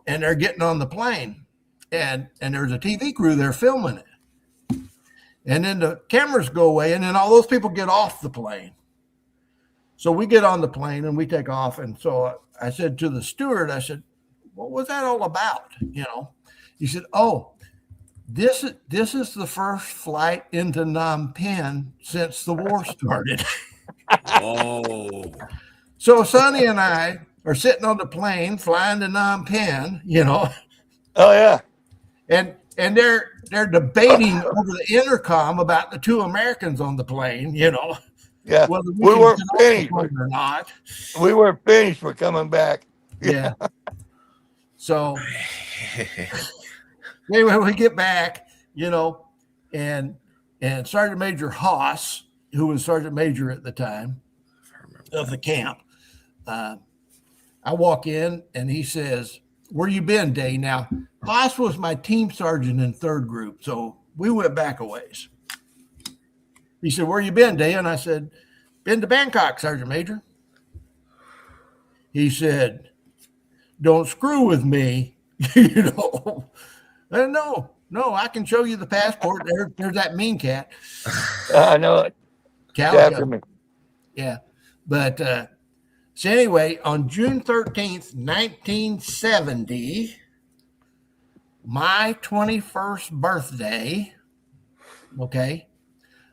and they're getting on the plane, and there's a TV crew there filming it, and then the cameras go away, and then all those people get off the plane. So we get on the plane and we take off, and so I said to the steward, I said, "What was that all about?" He said, "Oh, this is the first flight into Phnom Penh since the war started." Oh. So Sonny and I are sitting on the plane flying to Phnom Penh, Oh, yeah. and they're debating over the intercom about the two Americans on the plane, Yeah. whether We can weren't get off the finished. plane or not. We weren't finished. We're coming back. Yeah. So anyway, we get back, and Sergeant Major Haas, who was Sergeant Major at the time of the camp, I walk in and he says, "Where you been, Day?" Now, Haas was my team sergeant in 3rd group, so we went back a ways. He said, "Where you been, Day?" And I said, "Been to Bangkok, Sergeant Major." He said, "Don't screw with me." And no, I can show you the passport. There's that mean cat. I know it. After me. Yeah. But so anyway, on June 13th, 1970, my 21st birthday, okay,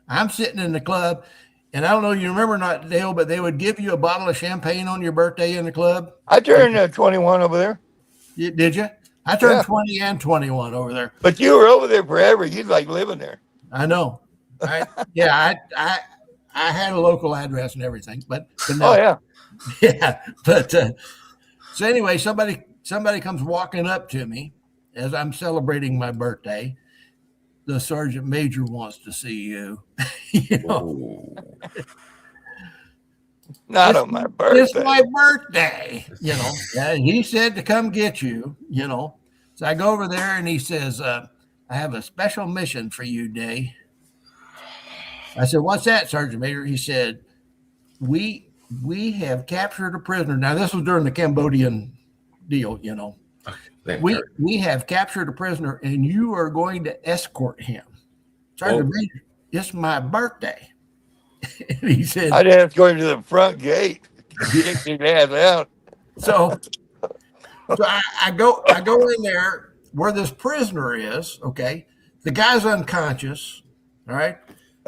I'm sitting in the club, and I don't know, you remember not, Dale, but they would give you a bottle of champagne on your birthday in the club. I turned 21 over there. Did you? I turned 20 and 21 over there. But you were over there forever. You'd like living there. I know. I had a local address and everything, but no. Oh, yeah. Yeah. But so anyway, somebody comes walking up to me as I'm celebrating my birthday. The Sergeant Major wants to see you. Not on my birthday. It's my birthday, Yeah, he said to come get you, So I go over there and he says, "I have a special mission for you, Day." I said, "What's that, Sergeant Major?" He said, We have captured a prisoner. Now, this was during the Cambodian deal, We have captured a prisoner, and you are going to escort him. Sergeant Major, it's my birthday. And he said, I'd have to go to the front gate. Kick his ass out. So I go in there where this prisoner is, okay? The guy's unconscious, all right?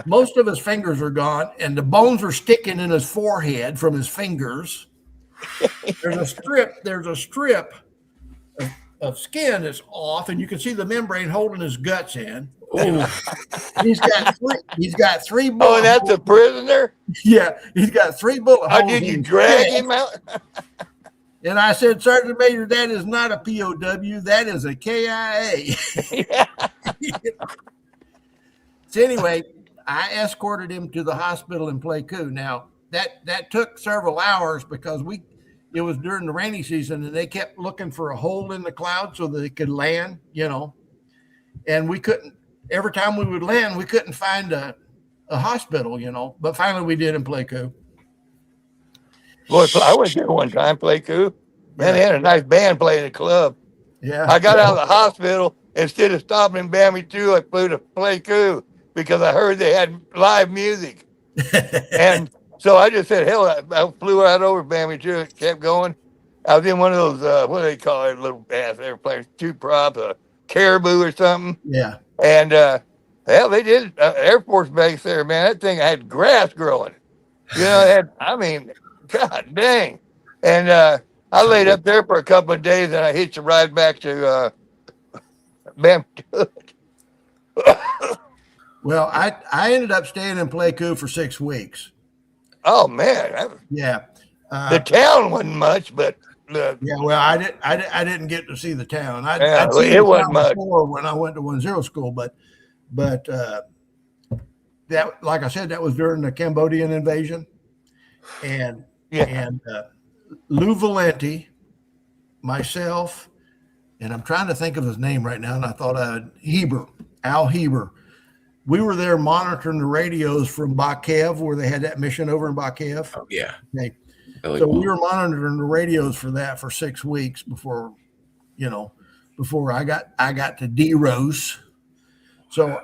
Most of his fingers are gone, and the bones are sticking in his forehead from his fingers. There's a strip of skin that's off, and you can see the membrane holding his guts in. Oh, He's got three Oh, bullet and that's a holes. prisoner? Yeah, he's got three bullet How holes. did in you his drag chest. him out? And I said, Sergeant Major, that is not a POW. That is a KIA. Yeah. So anyway, I escorted him to the hospital in Pleiku. Now that took several hours because it was during the rainy season and they kept looking for a hole in the cloud so that it could land, and we couldn't. Every time we would land, we couldn't find a hospital, but finally we did in Pleiku. Boy, I went there one time, Pleiku. Man, they had a nice band playing the club. Yeah. I got out of the hospital. Instead of stopping in Bambi 2, I flew to Pleiku because I heard they had live music. And so I just said, hell, I flew right over Bambi 2, kept going. I was in one of those, what do they call it, little bands. They were playing two props, a caribou or something. Yeah. And, hell, they did Air Force Base there, man. That thing had grass growing. God dang. And I laid up there for a couple of days and I hitched a ride back to Bambi 2. Well, I ended up staying in Pleiku for 6 weeks. Oh, man. Yeah. The town wasn't much, but yeah, well, I didn't get to see the town. Yeah, I'd seen it the wasn't town much. before when I went to 1-0 school, but that, like I said, that was during the Cambodian invasion, and Lou Valenti, myself, and I'm trying to think of his name right now, and I thought Al Heber. We were there monitoring the radios from Bakev, where they had that mission over in Bakev. oh yeah. Okay. Really So cool. we were monitoring the radios for that for 6 weeks before I got to D-Rose. So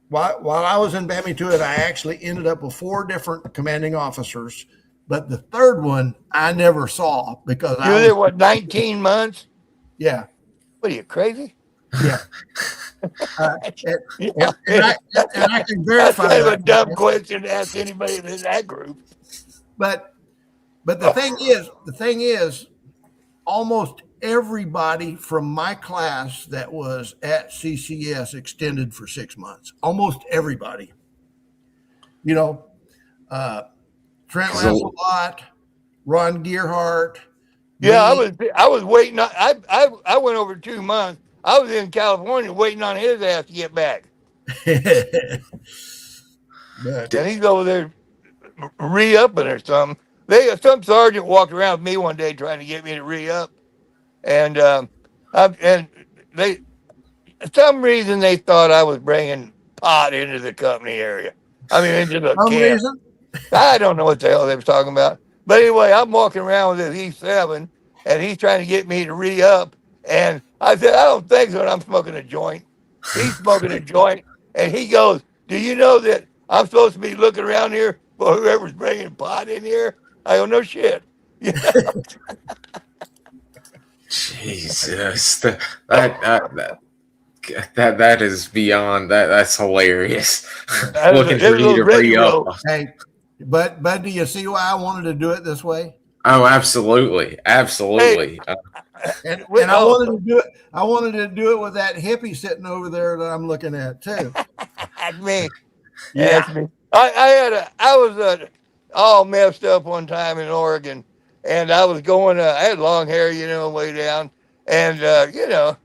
while I was in Bambi Tuit, I actually ended up with 4 different commanding officers, but the third one I never saw because you were there, what, 19 months? yeah. What are you, crazy? Yeah. Yeah. And I can That's verify kind of a that. dumb question to ask anybody in that group. But the thing is, almost everybody from my class that was at CCS extended for 6 months. Almost everybody. Trent Lancelot, Ron Gearhart. Yeah, me. I was waiting on. I went over 2 months. I was in California waiting on his ass to get back, But and he's over there re-upping or something. Some sergeant walked around with me one day trying to get me to re-up, and they, for some reason, they thought I was bringing pot into the company area. I mean, into the some camp. reason, I don't know what the hell they were talking about. But anyway, I'm walking around with this E7, and he's trying to get me to re-up. And I said, I don't think so. And I'm smoking a joint. He's smoking a joint. And he goes, do you know that I'm supposed to be looking around here for whoever's bringing pot in here? I go, no shit. Jesus, that is beyond that. That's hilarious. Looking for you to re-up. hey, but do you see why I wanted to do it this way? Oh, absolutely, absolutely. And I wanted to do it. I wanted to do it with that hippie sitting over there that I'm looking at too. That's me. Yeah. That's me. I was all messed up one time in Oregon, and I was going. I had long hair, way down, and I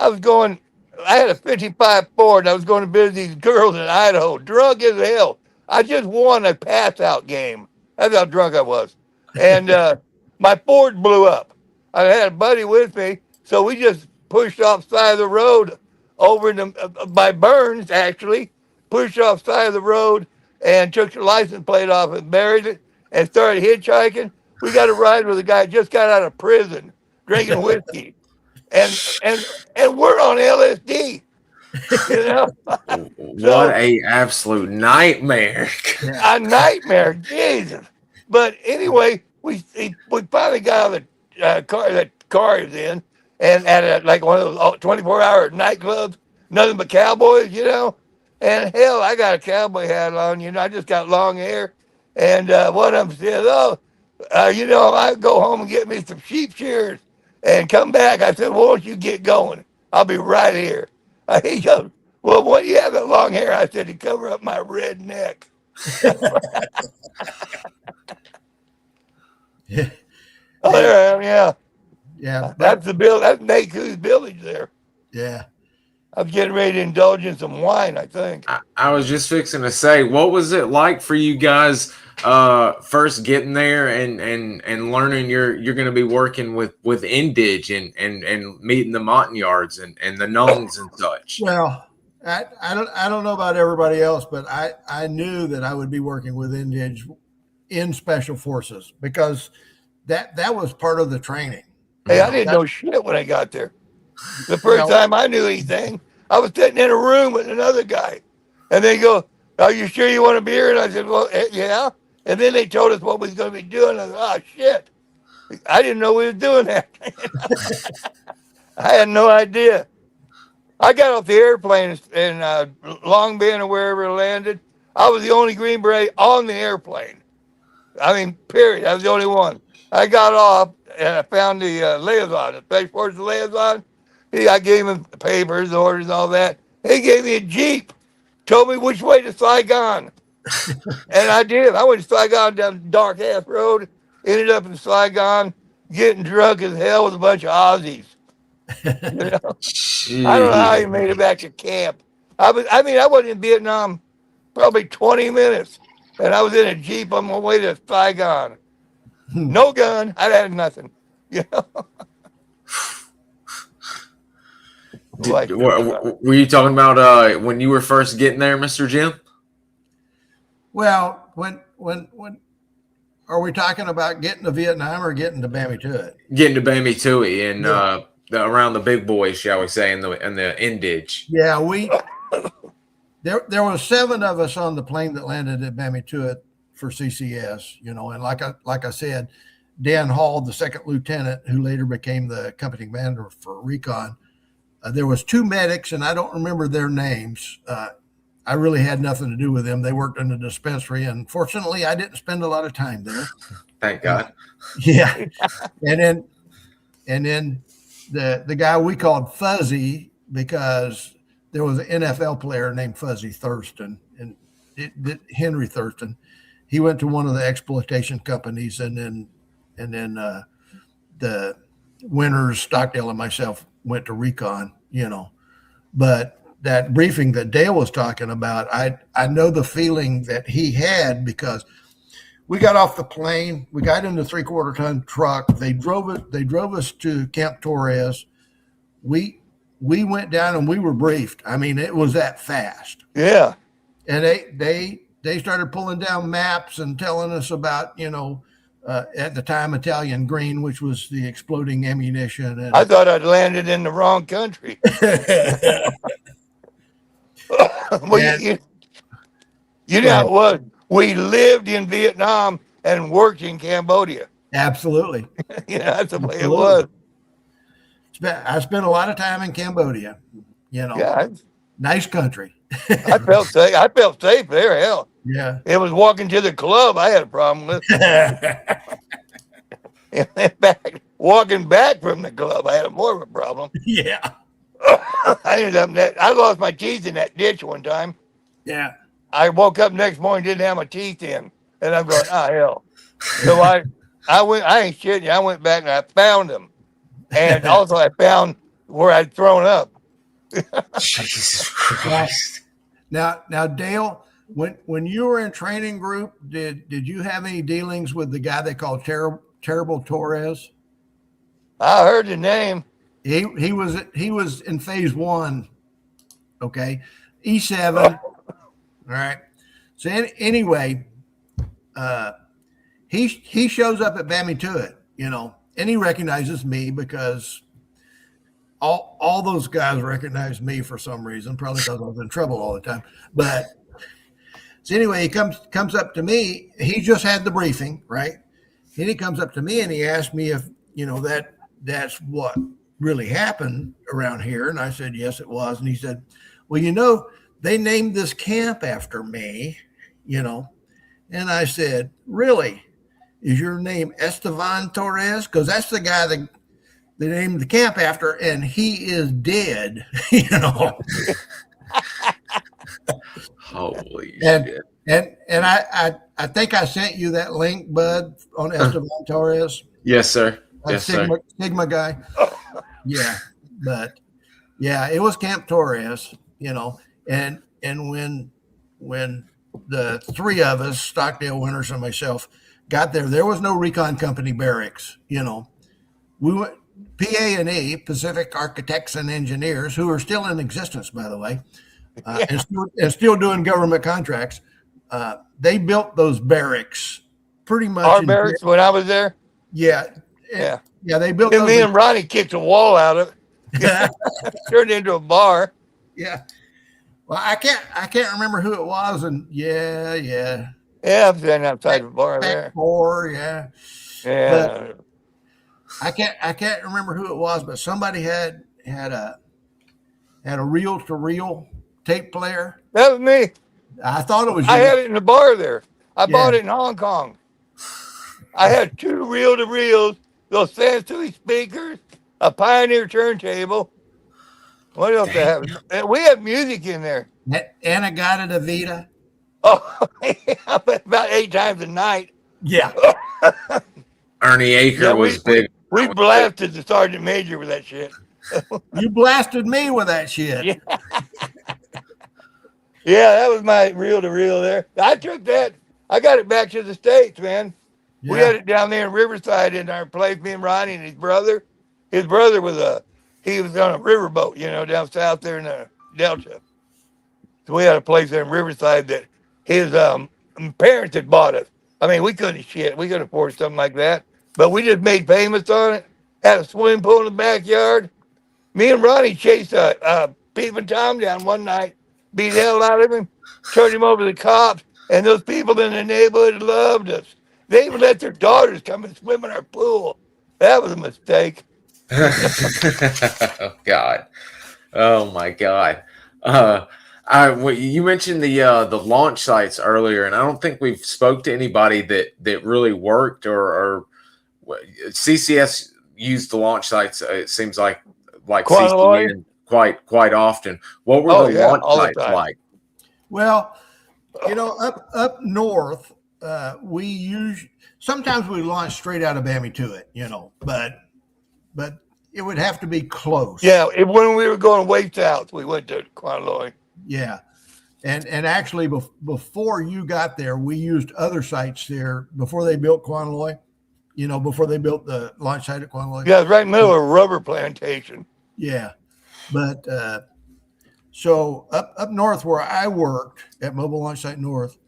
was going. I had a 55 Ford, and I was going to visit these girls in Idaho, drunk as hell. I just won a pass-out game. That's how drunk I was, and my Ford blew up. I had a buddy with me, so we just pushed off the side of the road over by Burns, actually, pushed off the side of the road and took the license plate off and buried it and started hitchhiking. We got a ride with a guy who just got out of prison drinking whiskey. And we're on LSD. What a absolute nightmare. A nightmare, Jesus. But anyway, we finally got out of the car that car is in, and at like one of those 24-hour nightclubs, nothing but cowboys, And hell, I got a cowboy hat on. You know, I just got long hair. And one of them said, "Oh, you know, I go home and get me some sheep shears and come back." I said, "Well, won't you get going? I'll be right here." He goes, "Well, what do you have that long hair?" I said, "To cover up my red neck." Yeah. Oh, there I am, yeah. Yeah. That's the bill. That's Naku's village there. Yeah. I'm getting ready to indulge in some wine, I think. I was just fixing to say, what was it like for you guys first getting there and learning you're going to be working with Indig and meeting the Montagnards and the Nungs and such? Well, I don't know about everybody else, but I knew that I would be working with Indians in special forces because that was part of the training. Hey, I didn't know shit when I got there. The first time I knew anything, I was sitting in a room with another guy. And they go, "Are you sure you want a beer?" And I said, "Well, yeah." And then they told us what we was going to be doing. I said, "Oh, shit. I didn't know we was doing that." I had no idea. I got off the airplane in Long Beach or wherever it landed. I was the only Green Beret on the airplane. I mean, period. I was the only one. I got off and I found the liaison, the Special Forces liaison. I gave him the papers, the orders, and all that. He gave me a Jeep, told me which way to Saigon. And I did. I went to Saigon down the dark ass road, ended up in Saigon, getting drunk as hell with a bunch of Aussies. You know? I don't know how he made it back to camp. I wasn't in Vietnam probably 20 minutes, and I was in a Jeep on my way to Saigon. No gun. I had nothing. You know? Were you talking about when you were first getting there, Mr. Jim? Well, when are we talking about getting to Vietnam or getting to Bambi Tuit? Getting to Bambi Tuit and around the big boys, shall we say, in the Indig. Yeah, there was 7 of us on the plane that landed at Bambi Tuit for CCS, you know, and like I said, Dan Hall, the second lieutenant, who later became the company commander for Recon. There was 2 medics, and I don't remember their names. I really had nothing to do with them. They worked in the dispensary, and fortunately, I didn't spend a lot of time there. Thank God. Yeah, and then the guy we called Fuzzy because there was an NFL player named Fuzzy Thurston, and Henry Thurston. He went to one of the exploitation companies, and then the Winters, Stockdale, and myself went to Recon, you know. But that briefing that Dale was talking about, I know the feeling that he had because we got off the plane, we got in the 3/4 ton truck, they drove us to Camp Torres. We went down and we were briefed. I mean, it was that fast. Yeah. And they started pulling down maps and telling us about, you know, at the time Italian green, which was the exploding ammunition. And I thought I'd landed in the wrong country. Well, you know how it was. We lived in Vietnam and worked in Cambodia. Absolutely. You know, that's the way it was. I spent a lot of time in Cambodia, you know. Yeah. Nice country. I felt safe. I felt safe there. Hell. Yeah. It was walking to the club I had a problem with. And walking back from the club, I had more of a problem. Yeah. I lost my teeth in that ditch one time. Yeah. I woke up next morning, didn't have my teeth in. And I'm going, oh, hell. So I ain't shitting you. I went back and I found them. And also I found where I'd thrown up. Jesus Christ. Now, Dale, when you were in training group, did you have any dealings with the guy they called Terrible Torres? I heard the name. He was in phase 1. Okay. E7. All right. So anyway, he shows up at Bambi Tuit, you know, and he recognizes me because all those guys recognize me for some reason, probably because I was in trouble all the time. But so anyway, he comes up to me. He just had the briefing, right? And he comes up to me and he asked me if, you know, that's what really happened around here. And I said, yes, it was. And he said, well, you know, they named this camp after me, you know. And I said, really? Is your name Estevan Torres? Because that's the guy that they named the camp after, and he is dead, you know. Holy and shit. and I think I sent you that link, Bud, on Estevan Torres. Yes, sir. Yes, Sigma guy. Yeah, but yeah, it was Camp Torres, you know, and when the three of us, Stockdale, Winters, and myself, got there was no recon company barracks, you know. We went PA&E, Pacific Architects and Engineers, who are still in existence, by the way, and still doing government contracts. They built those barracks pretty much. Our barracks when I was there. Yeah. Yeah, they built those. Me and Ronnie kicked a wall out of it. Turned into a bar. Yeah. Well, I can't remember who it was, and yeah. I've been outside the bar there. 4, yeah. But I can't remember who it was, but somebody had a reel-to-reel tape player. That was me. I thought it was you. I had it in the bar there. I bought it in Hong Kong. I had 2 reel-to-reels, those Sansui speakers, a Pioneer turntable. What else I have? We have music in there. Anegata Vita. Oh, about 8 times a night. Yeah. Ernie Aker was big. We blasted the sergeant major with that shit. You blasted me with that shit. Yeah, that was my reel-to-reel there. I took that. I got it back to the States, man. Yeah. We had it down there in Riverside in our place, me and Ronnie and his brother. His brother was on a riverboat, you know, down south there in the Delta. So we had a place there in Riverside that his parents had bought us. I mean, we couldn't afford something like that. But we just made payments on it. Had a swimming pool in the backyard. Me and Ronnie chased a peeping Tom down one night, beat the hell out of him, turned him over to the cops, and those people in the neighborhood loved us. They even let their daughters come and swim in our pool. That was a mistake. Oh God! Oh my God! You mentioned the launch sites earlier, and I don't think we've spoke to anybody that really worked or CCS used the launch sites. It seems like CCN quite often. What were the launch sites like? Well, you know, up north, sometimes we launch straight out of Bamituit, you know, but it would have to be close. Yeah, when we were going way south, we went to Quanaloy. Yeah, and actually before you got there, we used other sites there before they built Quanaloy. You know, before they built the launch site at Quanaloy. Yeah, right in the middle of a rubber plantation. Yeah, but so up north where I worked at Mobile Launch Site North,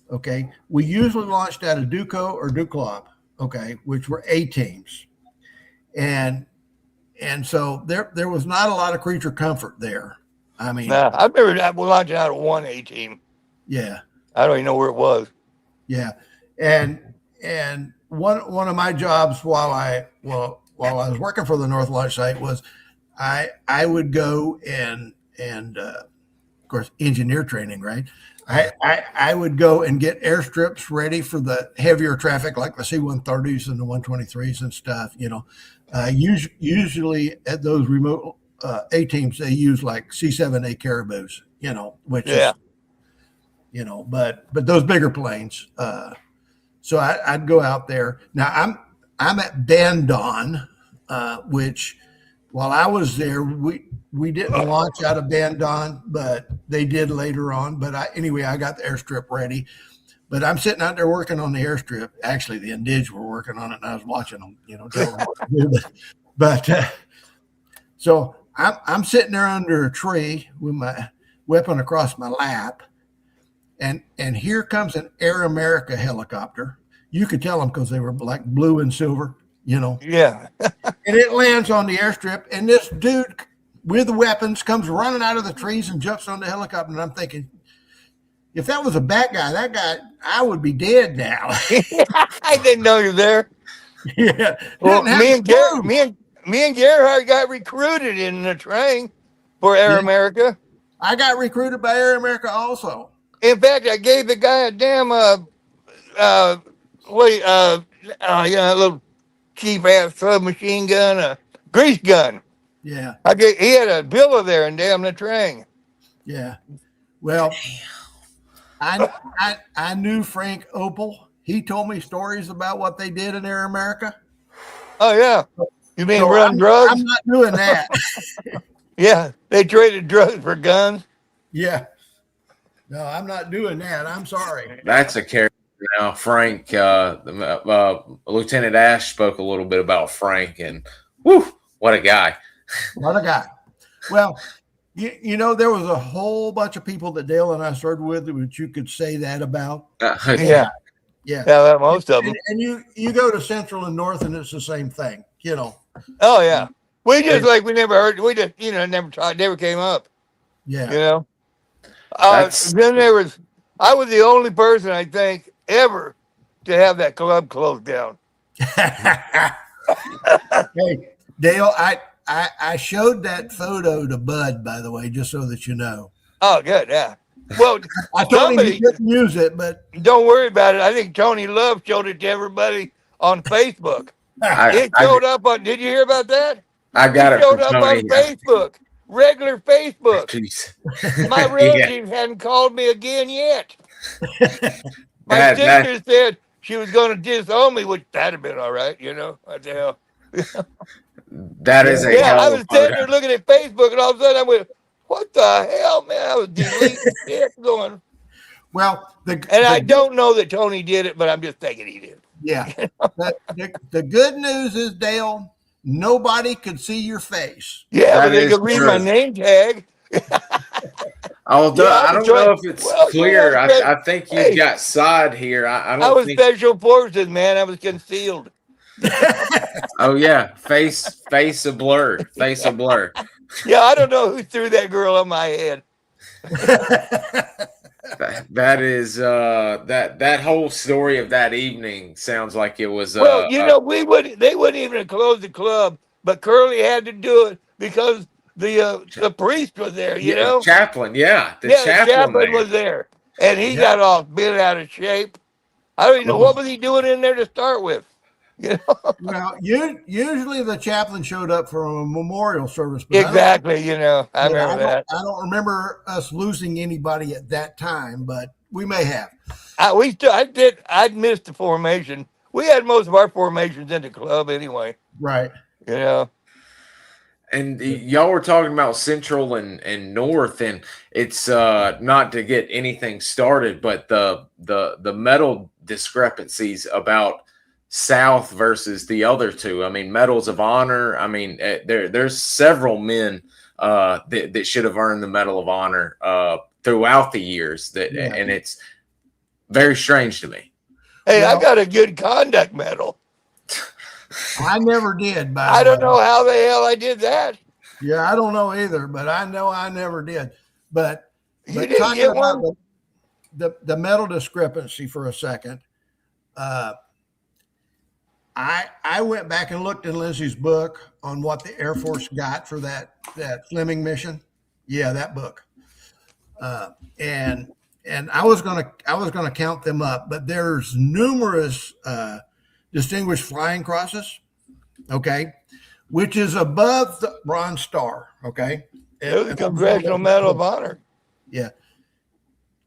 okay, we usually launched out of Duco or Duclop, okay, which were A teams, and so there was not a lot of creature comfort there. I mean, I remember launching out of one A team. Yeah, I don't even know where it was. Yeah, and one of my jobs while I was working for the North Launch Site was I would go and of course engineer training, right? I would go and get airstrips ready for the heavier traffic like the C-130s and the 123s and stuff. You know, usually at those remote A teams they use like C-7A Caribous. You know, which is, you know, but those bigger planes. So I'd go out there. Now I'm at Bandon, which while I was there, we didn't launch out of Bandon, but they did later on. But I got the airstrip ready. But I'm sitting out there working on the airstrip. Actually, the Indig were working on it, and I was watching them, you know, tell them what to do. But so I'm sitting there under a tree with my weapon across my lap. And here comes an Air America helicopter. You could tell them because they were like blue and silver, you know. Yeah. And it lands on the airstrip, and this dude with weapons comes running out of the trees and jumps on the helicopter. And I'm thinking, if that was a bad guy, I would be dead now. I didn't know you were there. Yeah. Well, me and Gerhard got recruited in the train for Air America. I got recruited by Air America also. In fact, I gave the guy a damn a little cheap ass submachine gun, a grease gun. Yeah, He had a billow there in damn Latrang. yeah. Well, I knew Frank Opal. He told me stories about what they did in Air America. Oh yeah, you mean So run drugs? I'm not doing that. Yeah, they traded drugs for guns. Yeah. No, I'm not doing that. I'm sorry. That's a character. Now, Frank, Lieutenant Ash spoke a little bit about Frank, and whew, what a guy. What a guy. Well, you know, there was a whole bunch of people that Dale and I started with, which you could say that about. Yeah. Yeah. Most of them. And you go to Central and North, and it's the same thing, you know. Oh yeah, we just we never heard. We just never tried. Never came up. Yeah. You know. Then I was the only person I think ever to have that club closed down. Hey, Dale, I showed that photo to Bud, by the way, just so that you know. Oh, good, yeah. Well, I told him he couldn't use it, but don't worry about it. I think Tony Love showed it to everybody on Facebook. It showed up on. Did you hear about that? I got it. Showed up on Facebook, regular Facebook. Jeez. My relative hadn't called me again yet. My sister said she was going to disown me, which that'd have been all right, you know. What the hell? That is a hell I of was a sitting there looking at Facebook, and all of a sudden I went, "What the hell, man?" I was deleting shit going. Well, I don't know that Tony did it, but I'm just thinking he did. Yeah. The good news is, Dale, nobody could see your face. Yeah, but they could read my name tag. Although I don't know if it's clear. I think you got side here. I was special forces, man. I was concealed. Oh yeah, face a blur. Face a blur. Yeah, I don't know who threw that girl on my head. That is that whole story of that evening sounds like it was well, you know, they wouldn't even have closed the club, but Curly had to do it because the priest was there, you know? Chaplain, the chaplain was there. And he got all bent out of shape. I don't even know what was he doing in there to start with. You know? Well, usually the chaplain showed up for a memorial service. But exactly, you know, I remember that. I don't remember us losing anybody at that time, but we may have. I'd missed the formation. We had most of our formations in the club anyway. Right. You know. And y'all were talking about Central and North, and it's not to get anything started, but the medal discrepancies about South versus the other two. I mean, medals of honor. I mean, there's several men that should have earned the Medal of Honor throughout the years. And it's very strange to me. Hey, I got a good conduct medal. I never did. I don't know how the hell I did that. Yeah, I don't know either, but I know I never did. But talking about the medal discrepancy for a second, I went back and looked in Lindsay's book on what the Air Force got for that Fleming mission. Yeah, that book. And I was gonna count them up, but there's numerous Distinguished Flying Crosses, okay, which is above the Bronze Star, okay. It was a Congressional Medal of Honor. Yeah.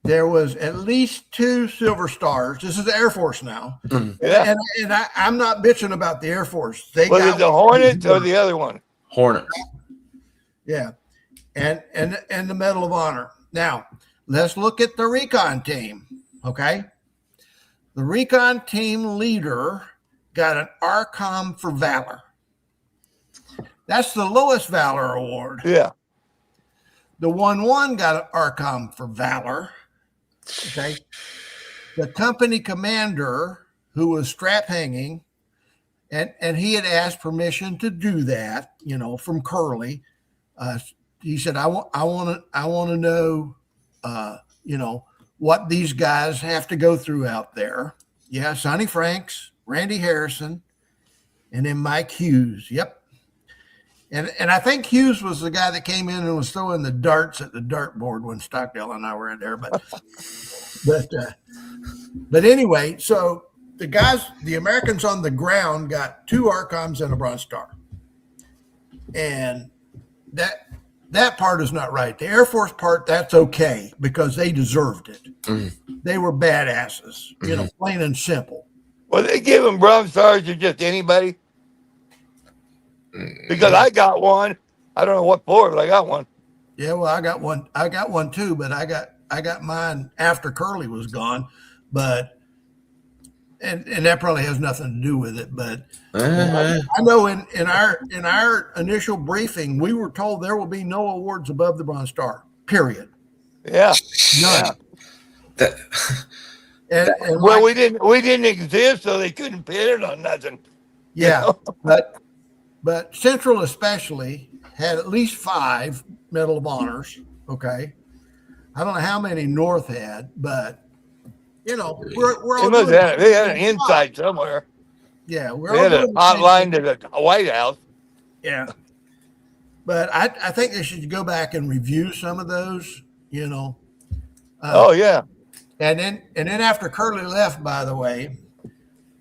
There was at least 2 Silver Stars. This is the Air Force now. Yeah. And I'm not bitching about the Air Force. Was it the Hornets or the other one? Hornets. Yeah. And the Medal of Honor. Now, let's look at the recon team, okay? The recon team leader got an ARCOM for valor. That's the lowest valor award. Yeah. The 1-1 got an ARCOM for valor. Okay. The company commander, who was strap hanging, and he had asked permission to do that, you know, from Curly. He said, I want to know, you know, what these guys have to go through out there. Yeah, Sonny Franks, Randy Harrison, and then Mike Hughes. Yep. And I think Hughes was the guy that came in and was throwing the darts at the dartboard when Stockdale and I were in there. But anyway, so the Americans on the ground got 2 ARCOMs and a Bronze Star, and that part is not right. The Air Force part, that's okay because they deserved it. They were badasses, plain and simple. Well, they give them Bronze Stars to just anybody. Because I got one. I don't know what for, but I got one. Yeah, well, I got one too, but I got mine after Curly was gone, but and that probably has nothing to do with it. But I know in our initial briefing, we were told there will be no awards above the Bronze Star. Period. Yeah. None. And well, we didn't exist, so they couldn't pin it on nothing. Yeah, but Central especially had at least 5 Medal of Honors. Okay, I don't know how many North had, but we're all they had an insight somewhere. Yeah, we had a hotline to the White House. Yeah, but I think they should go back and review some of those. Oh yeah, and then after Curly left, by the way,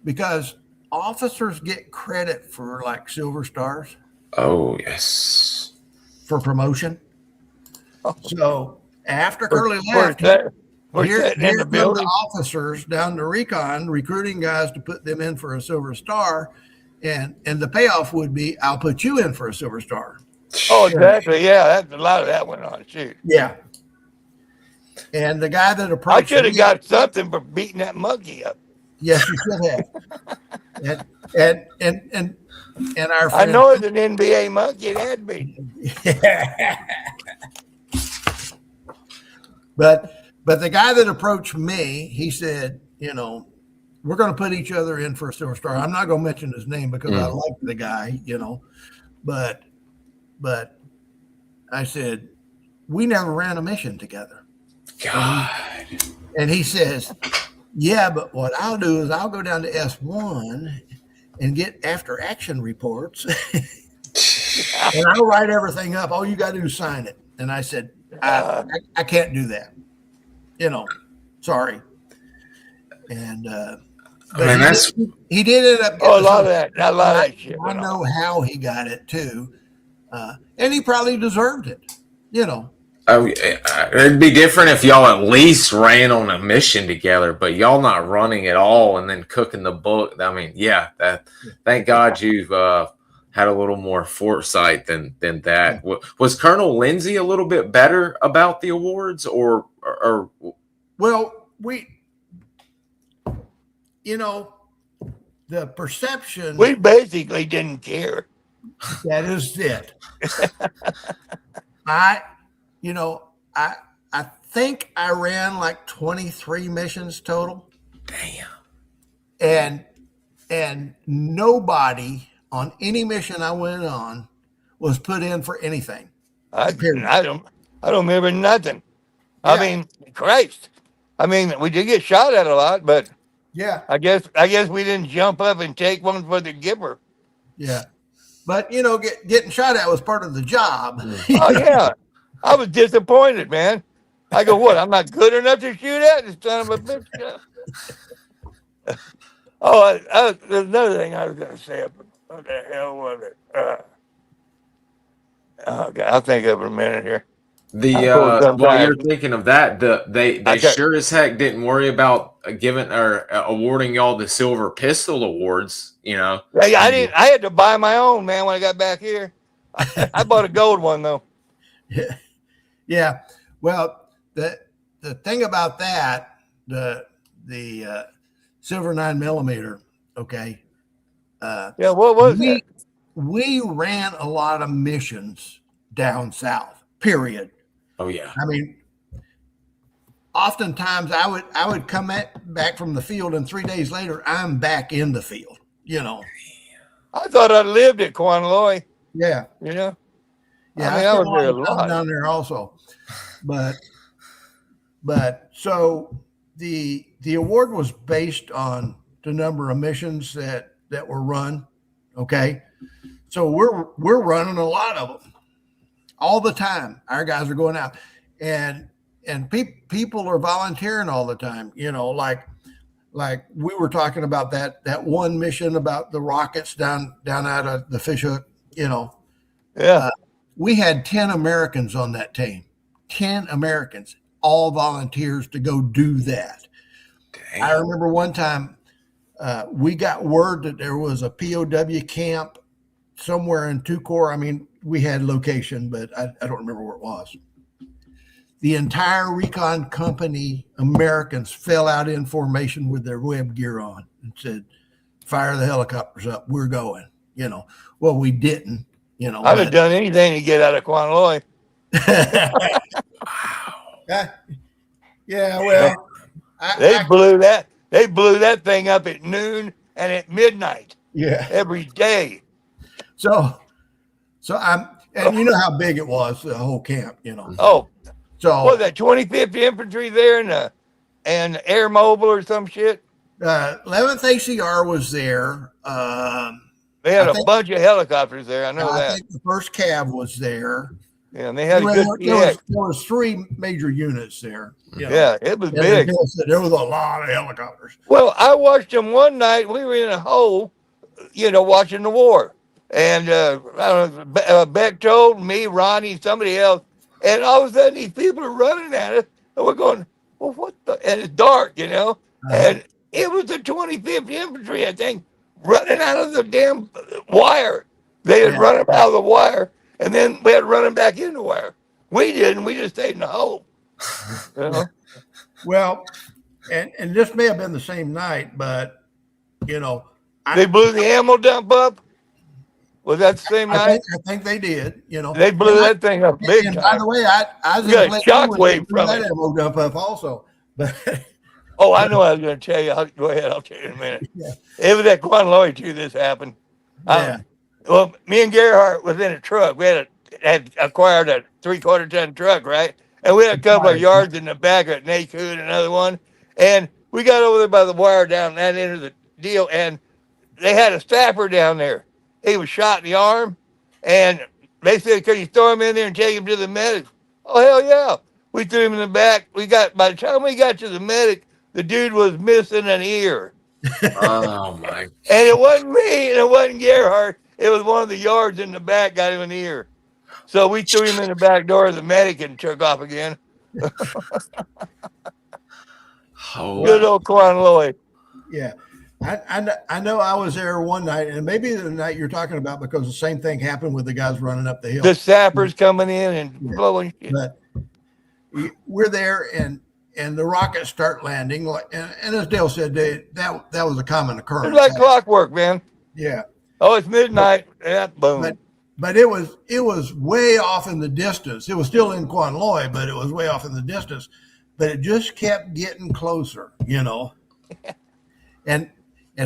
because officers get credit for like Silver Stars. Oh, yes. For promotion. So after Curly left, here come the officers down to Recon recruiting guys to put them in for a Silver Star. And the payoff would be, I'll put you in for a Silver Star. Oh, exactly. Yeah, that's a lot of that went on. Shoot. Yeah. And the guy that approached I should have got something for beating that monkey up. Yes, you should have. and our friend, I know it's an NBA monkey. It had me. But the guy that approached me, he said, we're going to put each other in for a Silver Star. I'm not going to mention his name because I like the guy, but I said, we never ran a mission together. God. And he says, yeah, but what I'll do is I'll go down to S1 and get after action reports and I'll write everything up. All you got to do is sign it. And I said, I can't do that. Sorry. And he did end up getting a lot of that shit. I know how he got it too. And he probably deserved it, It'd be different if y'all at least ran on a mission together, but y'all not running at all and then cooking the book. I mean, thank God you've had a little more foresight than that. Was Colonel Lindsay a little bit better about the awards or? Well, the perception. We basically didn't care. That is it. I think I ran like 23 missions total. Damn. And nobody on any mission I went on was put in for anything. I don't remember nothing. Yeah. I mean, Christ. I mean, we did get shot at a lot, but yeah, I guess we didn't jump up and take one for the giver. Yeah. But getting shot at was part of the job. Oh yeah. I was disappointed, man. I go, what? I'm not good enough to shoot at this son of a bitch. There's another thing I was going to say. What the hell was it? Okay, I'll think of it in a minute here. While you're thinking of that, they sure as heck didn't worry about giving or awarding y'all the Silver Pistol Awards. I had to buy my own, man. When I got back here, I bought a gold one though. Yeah. Well, the thing about that, the Silver 9mm. Okay. What was that? We ran a lot of missions down south. Period. Oh yeah. I mean, oftentimes I would come back from the field, and 3 days later I'm back in the field. I thought I lived at Quanaloy. Yeah. Yeah, I was there a lot down there also. But so the award was based on the number of missions that were run. Okay. So we're running a lot of them all the time. Our guys are going out and people are volunteering all the time, like we were talking about that one mission about the rockets down out of the Fishhook, Yeah. We had 10 Americans on that team, 10 Americans, all volunteers to go do that. Damn. I remember one time we got word that there was a POW camp somewhere in Tucor. I mean, we had location, but I don't remember where it was. The entire recon company, Americans, fell out in formation with their web gear on and said, fire the helicopters up. We're going, Well, we didn't, I'd have done anything to get out of Quanaloy. Yeah, well, They blew that thing up at noon and at midnight. Yeah. Every day. So and you know how big it was, the whole camp, Oh, So what was that 25th Infantry there and Air Mobile or some shit? 11th ACR was there. They had a bunch of helicopters there. I know that. I think the first Cav was there. Yeah, and they had a There good PX. was 3 major units there. Yeah, it was And big. there was a lot of helicopters. Well, I watched them one night. We were in a hole, watching the war. And I don't know, Beck told me, Ronnie, somebody else, and all of a sudden these people are running at us, and we're going, well, what the? And it's dark, and it was the 25th Infantry, I think, running out of the damn wire. They had run them out of the wire, and then we had to run them back in the wire. We didn't. We just stayed in the hole. Well, and this may have been the same night, but they blew the ammo dump up. Was that the same night? I think they did. They blew that thing up big time. By the way, I was got a shockwave from that it. ammo dump up also. But oh, I know. I was going to tell you. Go ahead. I'll tell you in a minute. Yeah. It was at Quanaloy too. This happened. Well, me and Gerhardt was in a truck. We had acquired a 3/4-ton truck, right? And we had a couple of yards in the back of Naku and another one. And we got over there by the wire down that end of the deal, and they had a sapper down there. He was shot in the arm, and they said, could you throw him in there and take him to the medic? Oh, hell yeah. We threw him in the back. By the time we got to the medic, the dude was missing an ear. Oh, my. And it wasn't me, and it wasn't Gerhardt. It was one of the yards in the back got him an ear. So we threw him in the back door of the medic and took off again. Good old Quanaloy. Yeah. I know I was there one night, and maybe the night you're talking about, because the same thing happened with the guys running up the hill. The sappers coming in and blowing shit. But we're there, and the rockets start landing. And as Dale said, that was a common occurrence. It's like clockwork, man. Yeah. Oh, it's midnight. Yeah, boom. But it was way off in the distance. It was still in Quanaloy, but it was way off in the distance. But it just kept getting closer, And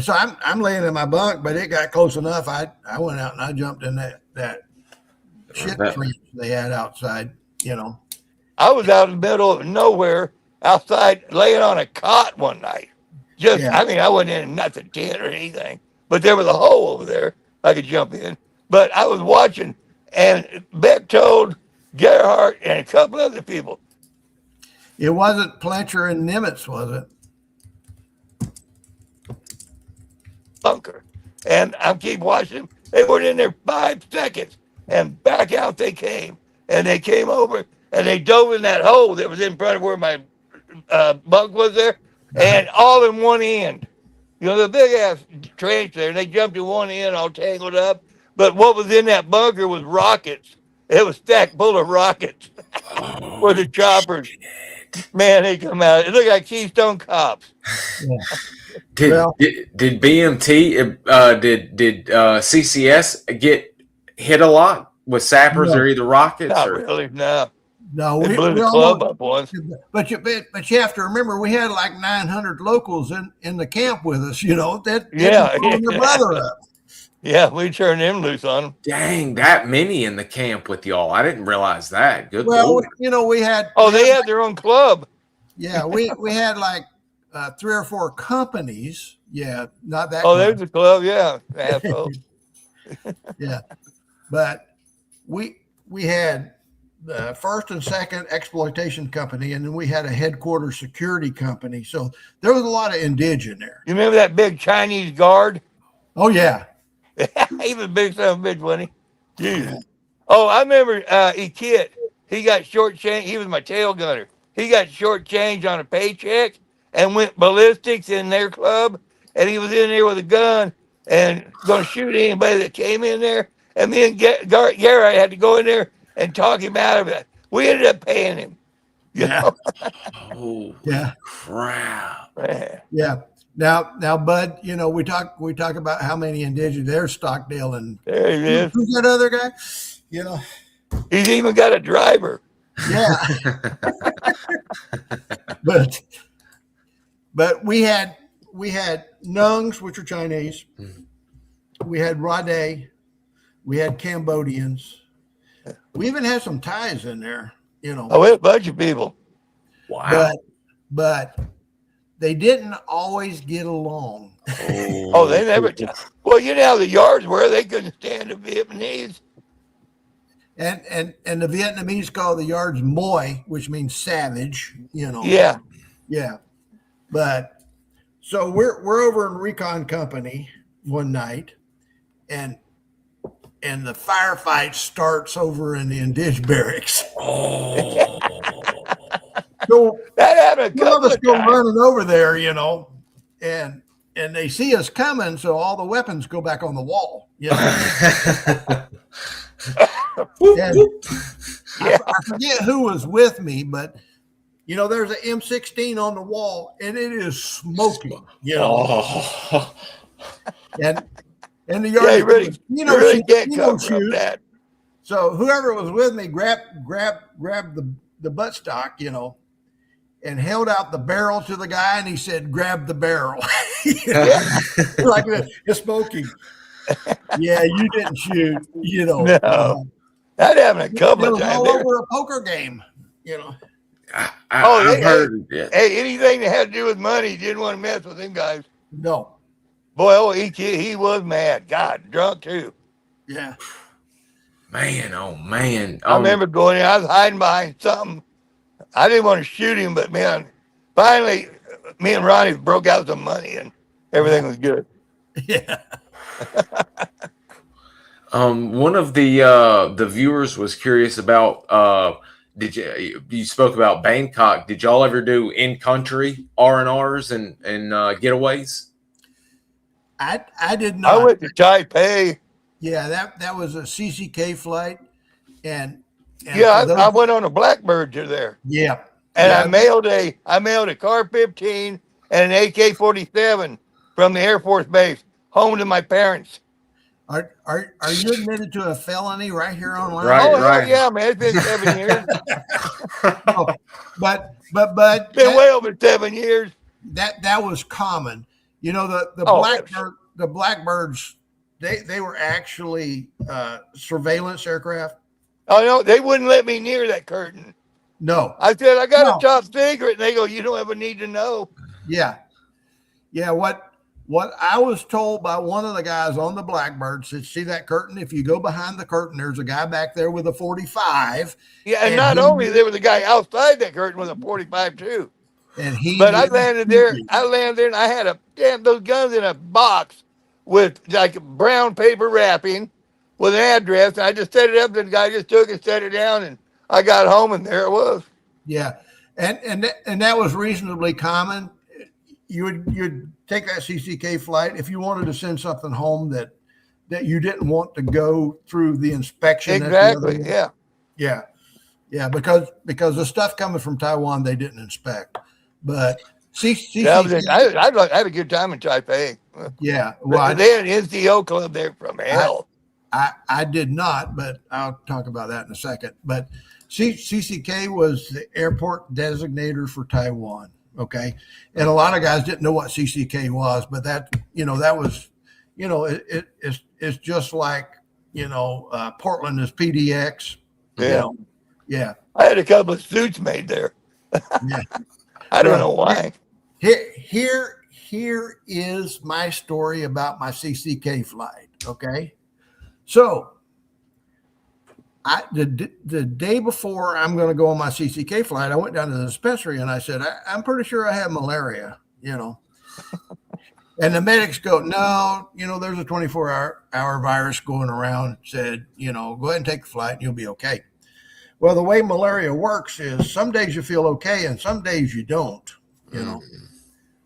so I'm laying in my bunk, but it got close enough. I went out and I jumped in that shit tree they had outside, I was out in the middle of nowhere outside laying on a cot one night. I wasn't in nothing tent or anything, but there was a hole over there I could jump in. But I was watching, and Beck told Gerhardt and a couple other people. It wasn't Pletcher and Nimitz, was it? Bunker. And I keep watching. They were in there 5 seconds, and back out they came. And they came over, and they dove in that hole that was in front of where my bunk was there, and all in one end. The big ass trench there, and they jumped in one end all tangled up. But what was in that bunker was rockets. It was stacked full of rockets for the choppers. Man, they come out. It looked like Keystone Cops. Yeah. Did BMT did CCS get hit a lot with sappers or either rockets? Not really, no. No, we blew the club up once. But you have to remember, we had like 900 locals in the camp with us. That your brother up. Yeah, we turned them loose on them. Dang, that many in the camp with y'all. I didn't realize that. Good. Well, Lord. we had. Oh, they had their own club. Yeah, we had like 3 or 4 companies. Yeah, not that. Oh, there's a club. Yeah, assholes. Yeah. But we had the first and second exploitation company, and then we had a headquarters security company. So there was a lot of indig in there. You remember that big Chinese guard? Oh yeah. He was a big son of a bitch, wasn't he? Jeez. Oh, I remember Kit. He got short change. He was my tail gunner. He got short change on a paycheck and went ballistics in their club. And he was in there with a gun and going to shoot anybody that came in there. And me and Gary had to go in there and talk him out of it. We ended up paying him. You Yeah. know? Holy Yeah. crap. Man. Yeah. Now, Bud, you know, we talk about how many indigenous. There's Stockdale, and There he is. who's that other guy? You know, He's even got a driver. yeah. but we had Nungs, which are Chinese. We had Rade. We had Cambodians. We even had some Thais in there. You know, Oh, we had a bunch of people. Wow. but they didn't always get along. Oh, they never. Well, you know how the yards were. They couldn't stand the Vietnamese. And the Vietnamese call the yards moi, which means savage, you know. Yeah. Yeah. But so we're over in Recon Company one night, and the firefight starts over in the Indig barracks. Oh. So That happened a one of couple us of go times. running over there, you know, and they see us coming, so all the weapons go back on the wall. You know? And I forget who was with me, but you know, there's an M16 on the wall, and it is smoking. You know, Oh. and the Yeah, yard, you really, you you really can't you know, cover up shoot. that. So whoever was with me grabbed the buttstock, you know, and held out the barrel to the guy, and he said, "Grab the barrel." You know, like it's smoking. Yeah, you didn't shoot. You know, No. That happened a couple it of was times. all They were- over a poker game. You know. I've heard it. Hey, anything that had to do with money, you didn't want to mess with them guys. No. Boy, oh, he was mad. God, drunk too. Yeah. Man, oh man. I remember going in, I was hiding behind something. I didn't want to shoot him, but man, finally, me and Ronnie broke out some money and everything was good. Yeah. One of the viewers was curious about did you spoke about Bangkok. Did y'all ever do in country R&Rs and getaways? I did not. I went to Taipei. Yeah, that was a CCK flight, and Yeah, for I went on a Blackbird to there, yeah, and yeah. I mailed a Car 15 and an AK-47 from the Air Force Base home to my parents. Are you admitted to a felony right here online? Right, Oh hell right. yeah, man! It's been 7 years. No, but Been way over 7 years. that was common. You know, the Blackbirds, they were actually surveillance aircraft. Oh no, they wouldn't let me near that curtain. No. I said I got No. a top secret, and they go, "You don't ever need to know." Yeah. What I was told by one of the guys on the Blackbird said, see that curtain? If you go behind the curtain, there's a guy back there with a 45. Yeah, and And not he- only there was a guy outside that curtain with a 45 too. And he But I wouldn't landed shoot there. you. I landed there, and I had those guns in a box with like brown paper wrapping with an address. And I just set it up, and the guy just took it, set it down, and I got home, and there it was. Yeah. And that was reasonably common. You'd take that CCK flight if you wanted to send something home that you didn't want to go through the inspection. Exactly. Yeah. Because the stuff coming from Taiwan they didn't inspect. But CCK, That was it. I had a good time in Taipei. yeah. Well, They had an NCO club there from hell. I did not, but I'll talk about that in a second. But CCK was the airport designator for Taiwan. Okay. And a lot of guys didn't know what CCK was, but that was, it's just like, Portland is PDX. Yeah. You know? Yeah. I had a couple of suits made there. Yeah. I don't know why. Here is my story about my CCK flight. Okay. So the day before I'm going to go on my CCK flight, I went down to the dispensary and I said, I'm pretty sure I have malaria, And the medics go, no, there's a 24-hour virus going around. Said, go ahead and take the flight and you'll be okay. Well, the way malaria works is some days you feel okay and some days you don't,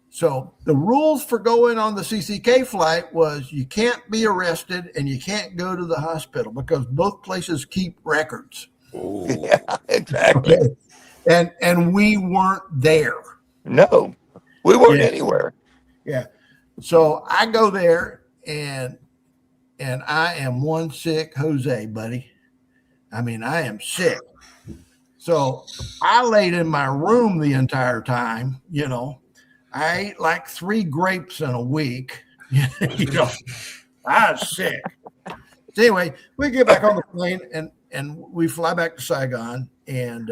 So the rules for going on the CCK flight was you can't be arrested and you can't go to the hospital because both places keep records. Ooh. Yeah, exactly. Okay. And we weren't there. No, we weren't anywhere. Yeah. So I go there and I am one sick Jose, buddy. I mean, I am sick. So I laid in my room the entire time, I ate like 3 grapes in a week. I was sick. So anyway, we get back on the plane and we fly back to Saigon. And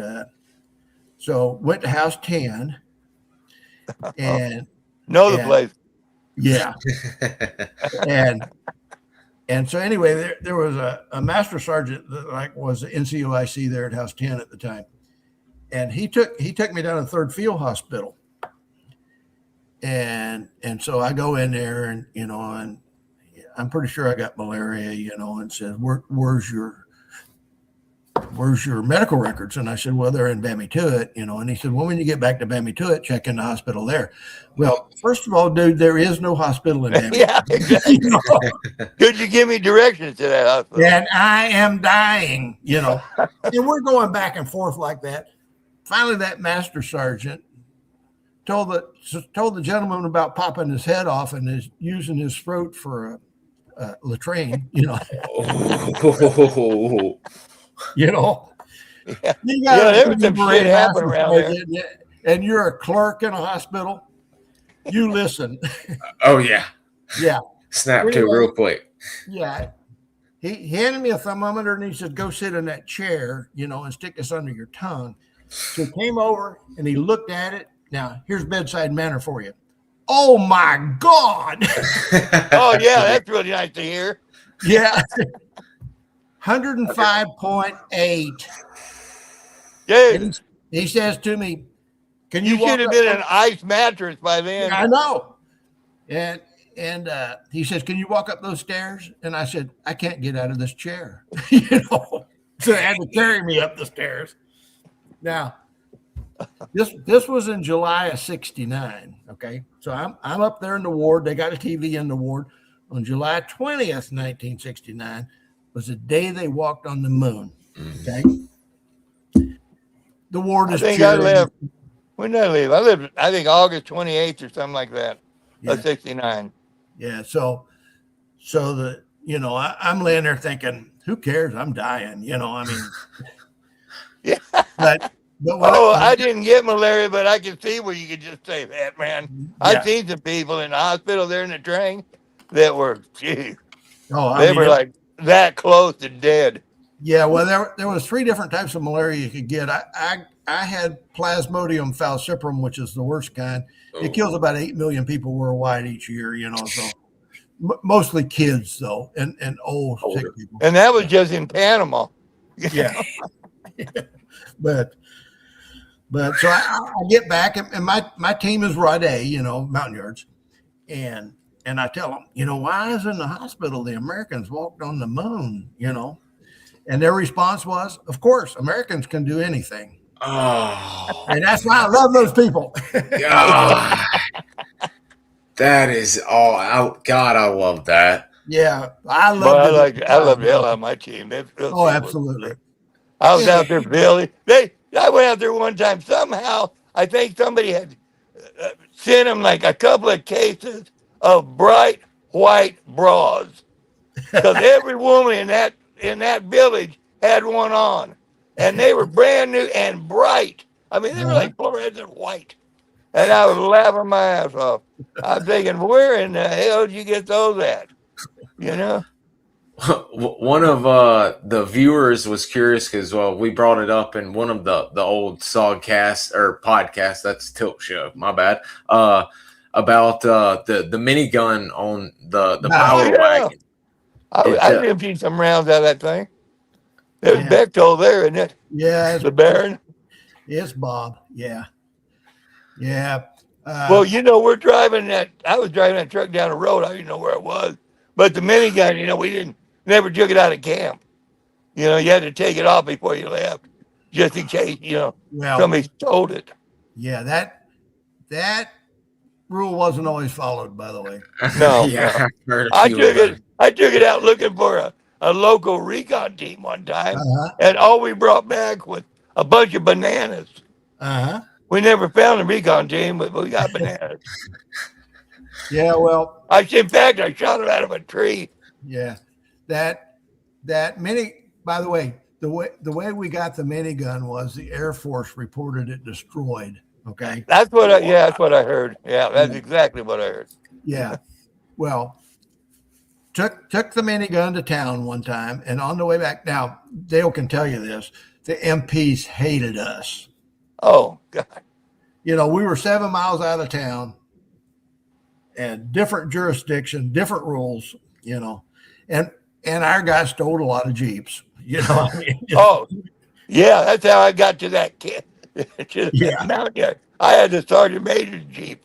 so went to House 10. And know the place. Yeah. And so anyway, there was a master sergeant that was the NCOIC there at House 10 at the time. And he took me down to the 3rd Field Hospital. And so I go in there and, and I'm pretty sure I got malaria, and said, where's your medical records? And I said, well, they're in Bamituit, and he said, well, when you get back to Bamituit, check in the hospital there. Well, first of all, dude, there is no hospital in Bamituit. Yeah, exactly. Could you give me directions to that hospital? And I am dying, and we're going back and forth like that. Finally, that master sergeant told the gentleman about popping his head off and using his throat for a latrine, Yeah. There was some shit happen around there. And you're a clerk in a hospital. You listen. Oh yeah. Yeah. Snap to real quick. Yeah. He handed me a thermometer and he said, go sit in that chair, and stick this under your tongue. So he came over and he looked at it. Now, here's bedside manner for you. Oh, my God. Oh, yeah, that's really nice to hear. Yeah. 105.8. Dude. He says to me, can you should have been an ice mattress by then. I know. And he says, can you walk up those stairs? And I said, I can't get out of this chair. So they had to carry me up the stairs. Now, this was in July of 69. Okay. So I'm up there in the ward. They got a TV in the ward. On July 20th, 1969 was the day they walked on the moon. Okay. The ward is I left. When did I leave? I lived, I think, August 28th or something like that. Of 69. Yeah. So I'm laying there thinking, who cares? I'm dying. Yeah. But I didn't get malaria, but I can see where you could just say that, man. Yeah. I've seen some people in the hospital there in the train that were, they were like that close to dead. Yeah, well, there was 3 different types of malaria you could get. I had Plasmodium falciparum, which is the worst kind. It kills about 8 million people worldwide each year, so mostly kids though, and old sick people. And that was just in Panama. Yeah. But so I get back and my team is Rod A, Mountain Yards. And I tell them, why is in the hospital the Americans walked on the moon, And their response was, of course, Americans can do anything. Oh. And that's why I love those people. God. That is all. God, I love that. Yeah. I love the hell out of my team. Absolutely. I was out there, Billy. I went out there one time. Somehow, I think somebody had sent him like a couple of cases of bright white bras, because every woman in that village had one on, and they were brand new and bright. I mean, they were like fluorescent white, and I was laughing my ass off. I'm thinking, where in the hell did you get those at? One of the viewers was curious because, we brought it up in one of the old SOGcast or podcast. That's Tilt Show. My bad. About the minigun on the power wagon. I emptied some rounds out of that thing. There's Yeah. Bechtold there, isn't it? Yeah, The Baron. it's Bob. Yeah. Yeah. Well, you know, I was driving that truck down the road. I didn't know where it was. But the minigun, you know, never took it out of camp. You know, you had to take it off before you left, just in case, you know, well, somebody stole it. yeah, that rule wasn't always followed, by the way. No, Yeah, no. I've heard a I few took of those. it out looking for a local recon team one time, Uh-huh. and all we brought back was a bunch of bananas. Uh-huh. We never found a recon team, but we got bananas. Yeah, well, In fact, I shot it out of a tree. yeah. That mini, by the way, the way we got the minigun was the Air Force reported it destroyed. Okay. That's what I heard. Yeah, that's exactly what I heard. Yeah. Well, took the minigun to town one time, and on the way back, now Dale can tell you this, the MPs hated us. Oh, God. You know, we were 7 miles out of town and different jurisdiction, different rules, you know, and our guys stole a lot of Jeeps, you know. Oh, yeah, that's how I got to that kid. Yeah. Mountain. I had the Sergeant Major's Jeep.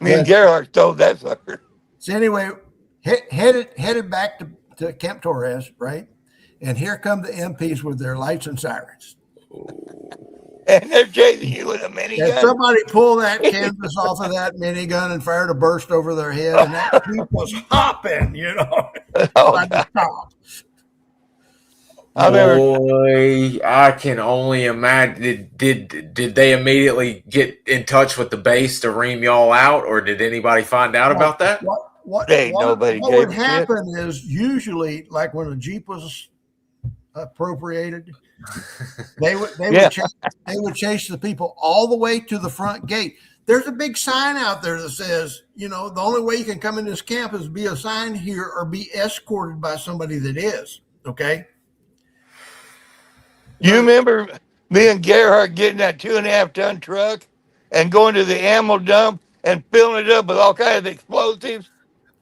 Me and Gerhard stole that sucker. So anyway, headed back to Camp Torres, right? And here come the MPs with their lights and sirens. And they're chasing you with a And minigun. somebody pulled that canvas off of that minigun and fired a burst over their head, and that Jeep was hopping, you know. Oh, Had to stop. Boy, I can only imagine. Did they immediately get in touch with the base to ream y'all out, or did anybody find out about that? What Nobody would gave a happen is usually, like when a Jeep was appropriated, they would chase the people all the way to the front gate. There's a big sign out there that says, you know, the only way you can come in this camp is be assigned here or be escorted by somebody that is. Okay. You remember me and Gerhard getting that 2.5 ton truck and going to the ammo dump and filling it up with all kinds of explosives?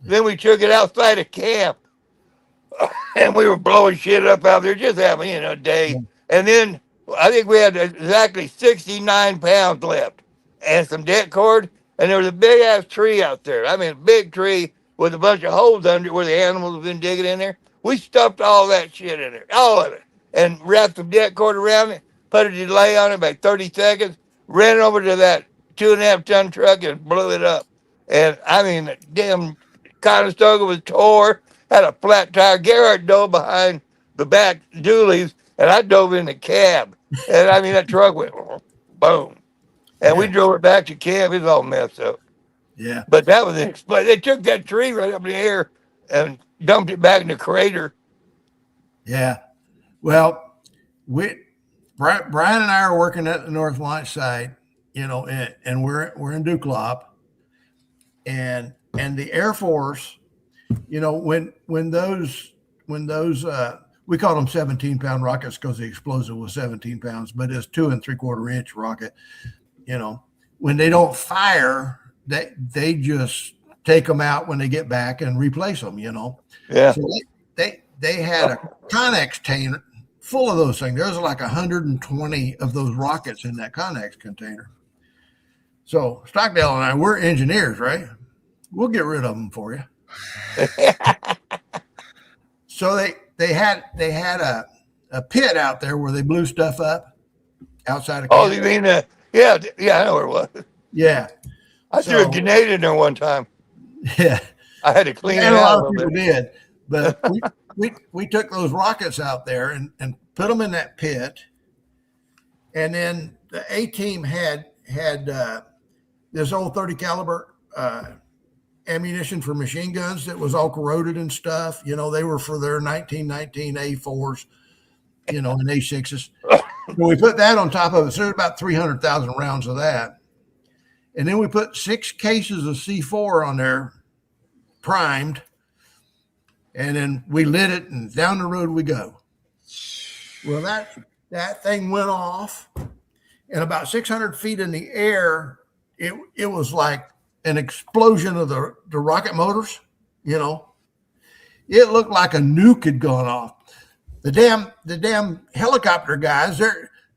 Then we took it outside of camp and we were blowing shit up out there, just having, you know, a day. And then I think we had exactly 69 pounds left and some deck cord. And there was a big ass tree out there. I mean, a big tree with a bunch of holes under it where the animals have been digging in there. We stuffed all that shit in there, all of it, and wrapped the deck cord around it, put a delay on it about 30 seconds, ran over to that 2.5 ton truck and blew it up. And I mean, the damn Conestoga was tore, had a flat tire. Gerhard dove behind the back dualies, and I dove in the cab. And I mean, that truck went boom. And we drove it back to camp. It was all messed up. Yeah. But that was it. But they took that tree right up in the air and dumped it back in the crater. Yeah. Well, Brian and I are working at the North Launch site, you know, and we're in Duklop, and the Air Force, you know, when those we call them 17-pound rockets because the explosive was 17 pounds, but it's 2 3/4 inch rocket. You know, when they don't fire, they just take them out when they get back and replace them. You know, Yeah. so they had a Connex container full of those things. There's like 120 of those rockets in that Connex container. So Stockdale and I, we're engineers, right? We'll get rid of them for you. So they had a pit out there where they blew stuff up outside of camp. Oh, you mean yeah, I know where it was. Yeah. I threw a grenade in there one time. Yeah. I had to clean it And a out lot a of little people bit. did. But we took those rockets out there and put them in that pit. And then the A team had this old 30 caliber ammunition for machine guns that was all corroded and stuff. You know, they were for their 1919 A4s, you know, and A6s. So we put that on top of it. So there's about 300,000 rounds of that. And then we put 6 cases of C4 on there, primed. And then we lit it, and down the road we go. Well, that thing went off, and about 600 feet in the air, it was like an explosion of the rocket motors, you know. it looked like a nuke had gone off. The damn helicopter guys,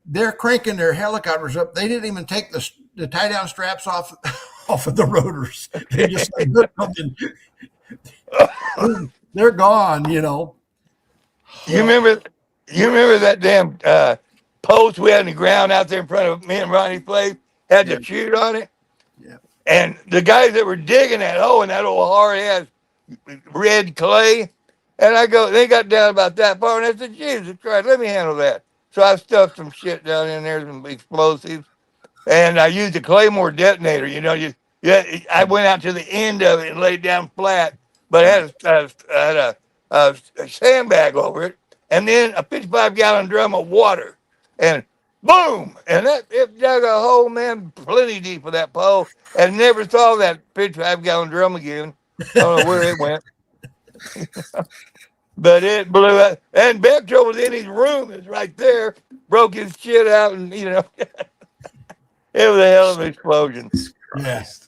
they're cranking their helicopters up. They didn't even take the tie down straps off of the rotors. They just like, they're gone, you know. You remember that damn post we had in the ground out there in front of me and Ronnie's place? Had the chute on it. Yeah. And the guys that were digging that hole in that old hard ass red clay, and they got down about that far, and I said, Jesus Christ, let me handle that. So I stuffed some shit down in there, some explosives, and I used a Claymore detonator. You know, I went out to the end of it and laid down flat, but I had a sandbag over it, and then a 55-gallon drum of water, and boom, and it dug a hole, man, plenty deep for that pole, and never saw that 55-gallon drum again. I don't know where it went. But it blew up. And Betro was in his room. It's right there. Broke his shit out. And, you know, it was a hell of an explosion. Christ.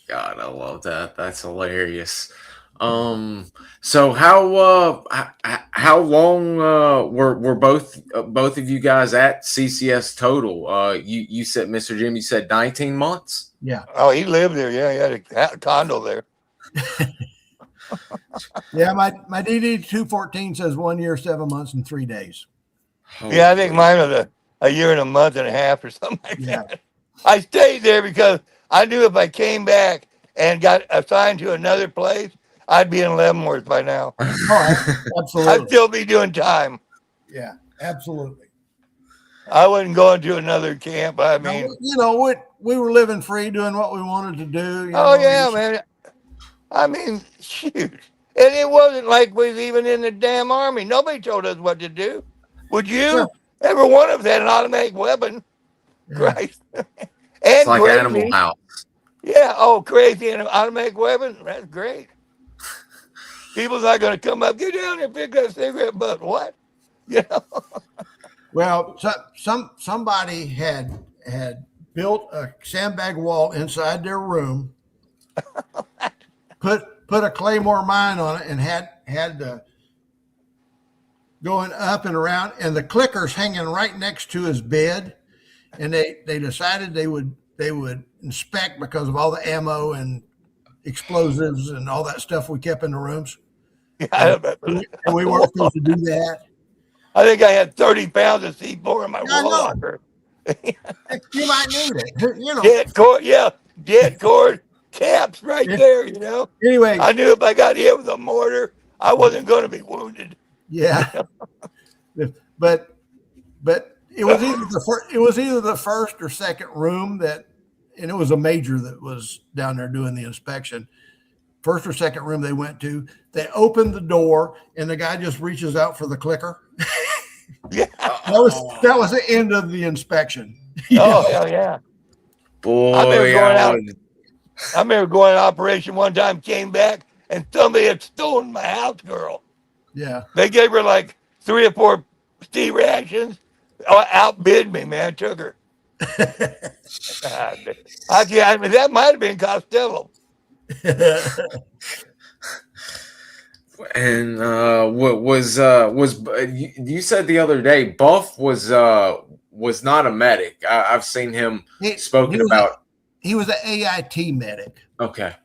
God, I love that. That's hilarious. So how long were both of you guys at CCS total? You said, Mr. Jim, you said 19 months? Yeah. Oh, he lived there. Yeah, he had a condo there. Yeah, my DD 214 says 1 year, 7 months, and 3 days. Yeah, I think mine was a year and a month and a half or something like that. I stayed there because I knew if I came back and got assigned to another place, I'd be in Leavenworth by now. Oh, absolutely. I'd still be doing time. Yeah, absolutely. I wasn't going to another camp. I mean, you know, we were living free, doing what we wanted to do. Yeah, man. I mean, shoot. And it wasn't like we was even in the damn army. Nobody told us what to do. Would you? Yeah. Every one of us had an automatic weapon. Yeah. Christ. And It's like crazy. Animal House. Yeah. Oh, crazy. And an automatic weapon. That's great. People's not going to come up, get down here and pick up a cigarette butt. What? You know? Well, somebody had built a sandbag wall inside their room, put a Claymore mine on it, and had the going up and around, and the clickers hanging right next to his bed, and they decided they would inspect because of all the ammo and explosives and all that stuff we kept in the rooms. Yeah, And we weren't supposed to do that. I think I had 30 pounds of C4 in my wall locker. You might need it. You know. Dead cord, yeah. Dead cord caps right there, you know. Anyway. I knew if I got hit with a mortar, I wasn't going to be wounded. Yeah. But it was either the first or second room and it was a major that was down there doing the inspection. First or second room they went to, they opened the door and the guy just reaches out for the clicker. Yeah. That was the end of the inspection. Hell yeah. Boy, I remember going on operation one time, came back, and somebody had stolen my house girl. Yeah. They gave her like 3 or 4 C rations. Outbid me, man. Took her. I mean, that might have been Costello. And what was you said the other day? Buff was not a medic. I've seen him spoken about. He was an AIT medic. Okay.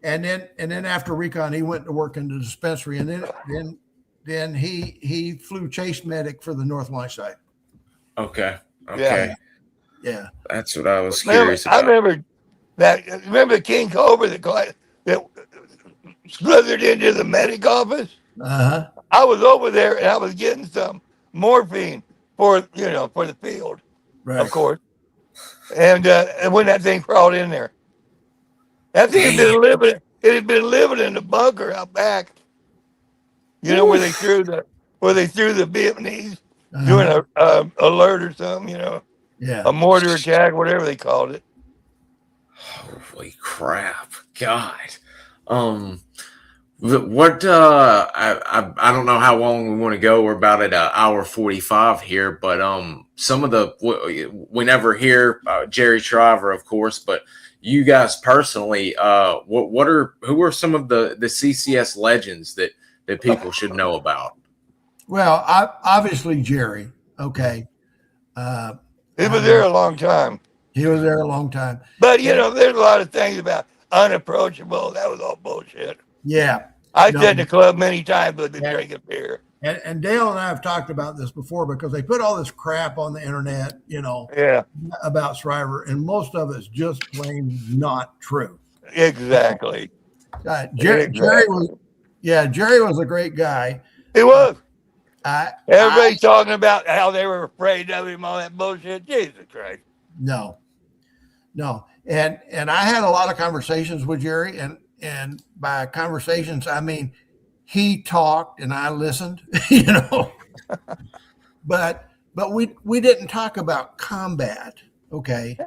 And then after recon, he went to work in the dispensary, and then he flew chase medic for the North Line site. Okay. Yeah. That's what I was curious about. I remember that. Remember the King Cobra that slithered into the medic office? Uh-huh. I was over there and I was getting some morphine for the field, Right. of course. And when that thing crawled in there, that thing had been living. It had been living in the bunker out back. You know where they threw the Vietnamese doing a alert or something. You know, a mortar attack, whatever they called it. Holy crap! God. What I don't know how long we want to go. We're about at an hour 45 here, but some of we never hear Jerry Shriver, of course, but you guys personally, who are some of the CCS legends that people should know about? Well, obviously Jerry. Okay. He was there a long time. He was there a long time. But, there's a lot of things about unapproachable. That was all bullshit. Yeah. I sat in the club many times with the drinking beer. And Dale and I have talked about this before because they put all this crap on the internet, about Shriver, and most of it's just plain not true. Exactly. Jerry was a great guy. He was. Everybody talking about how they were afraid of him, all that bullshit. Jesus Christ. No. And I had a lot of conversations with Jerry, and by conversations, I mean, he talked and I listened, but we didn't talk about combat. Okay.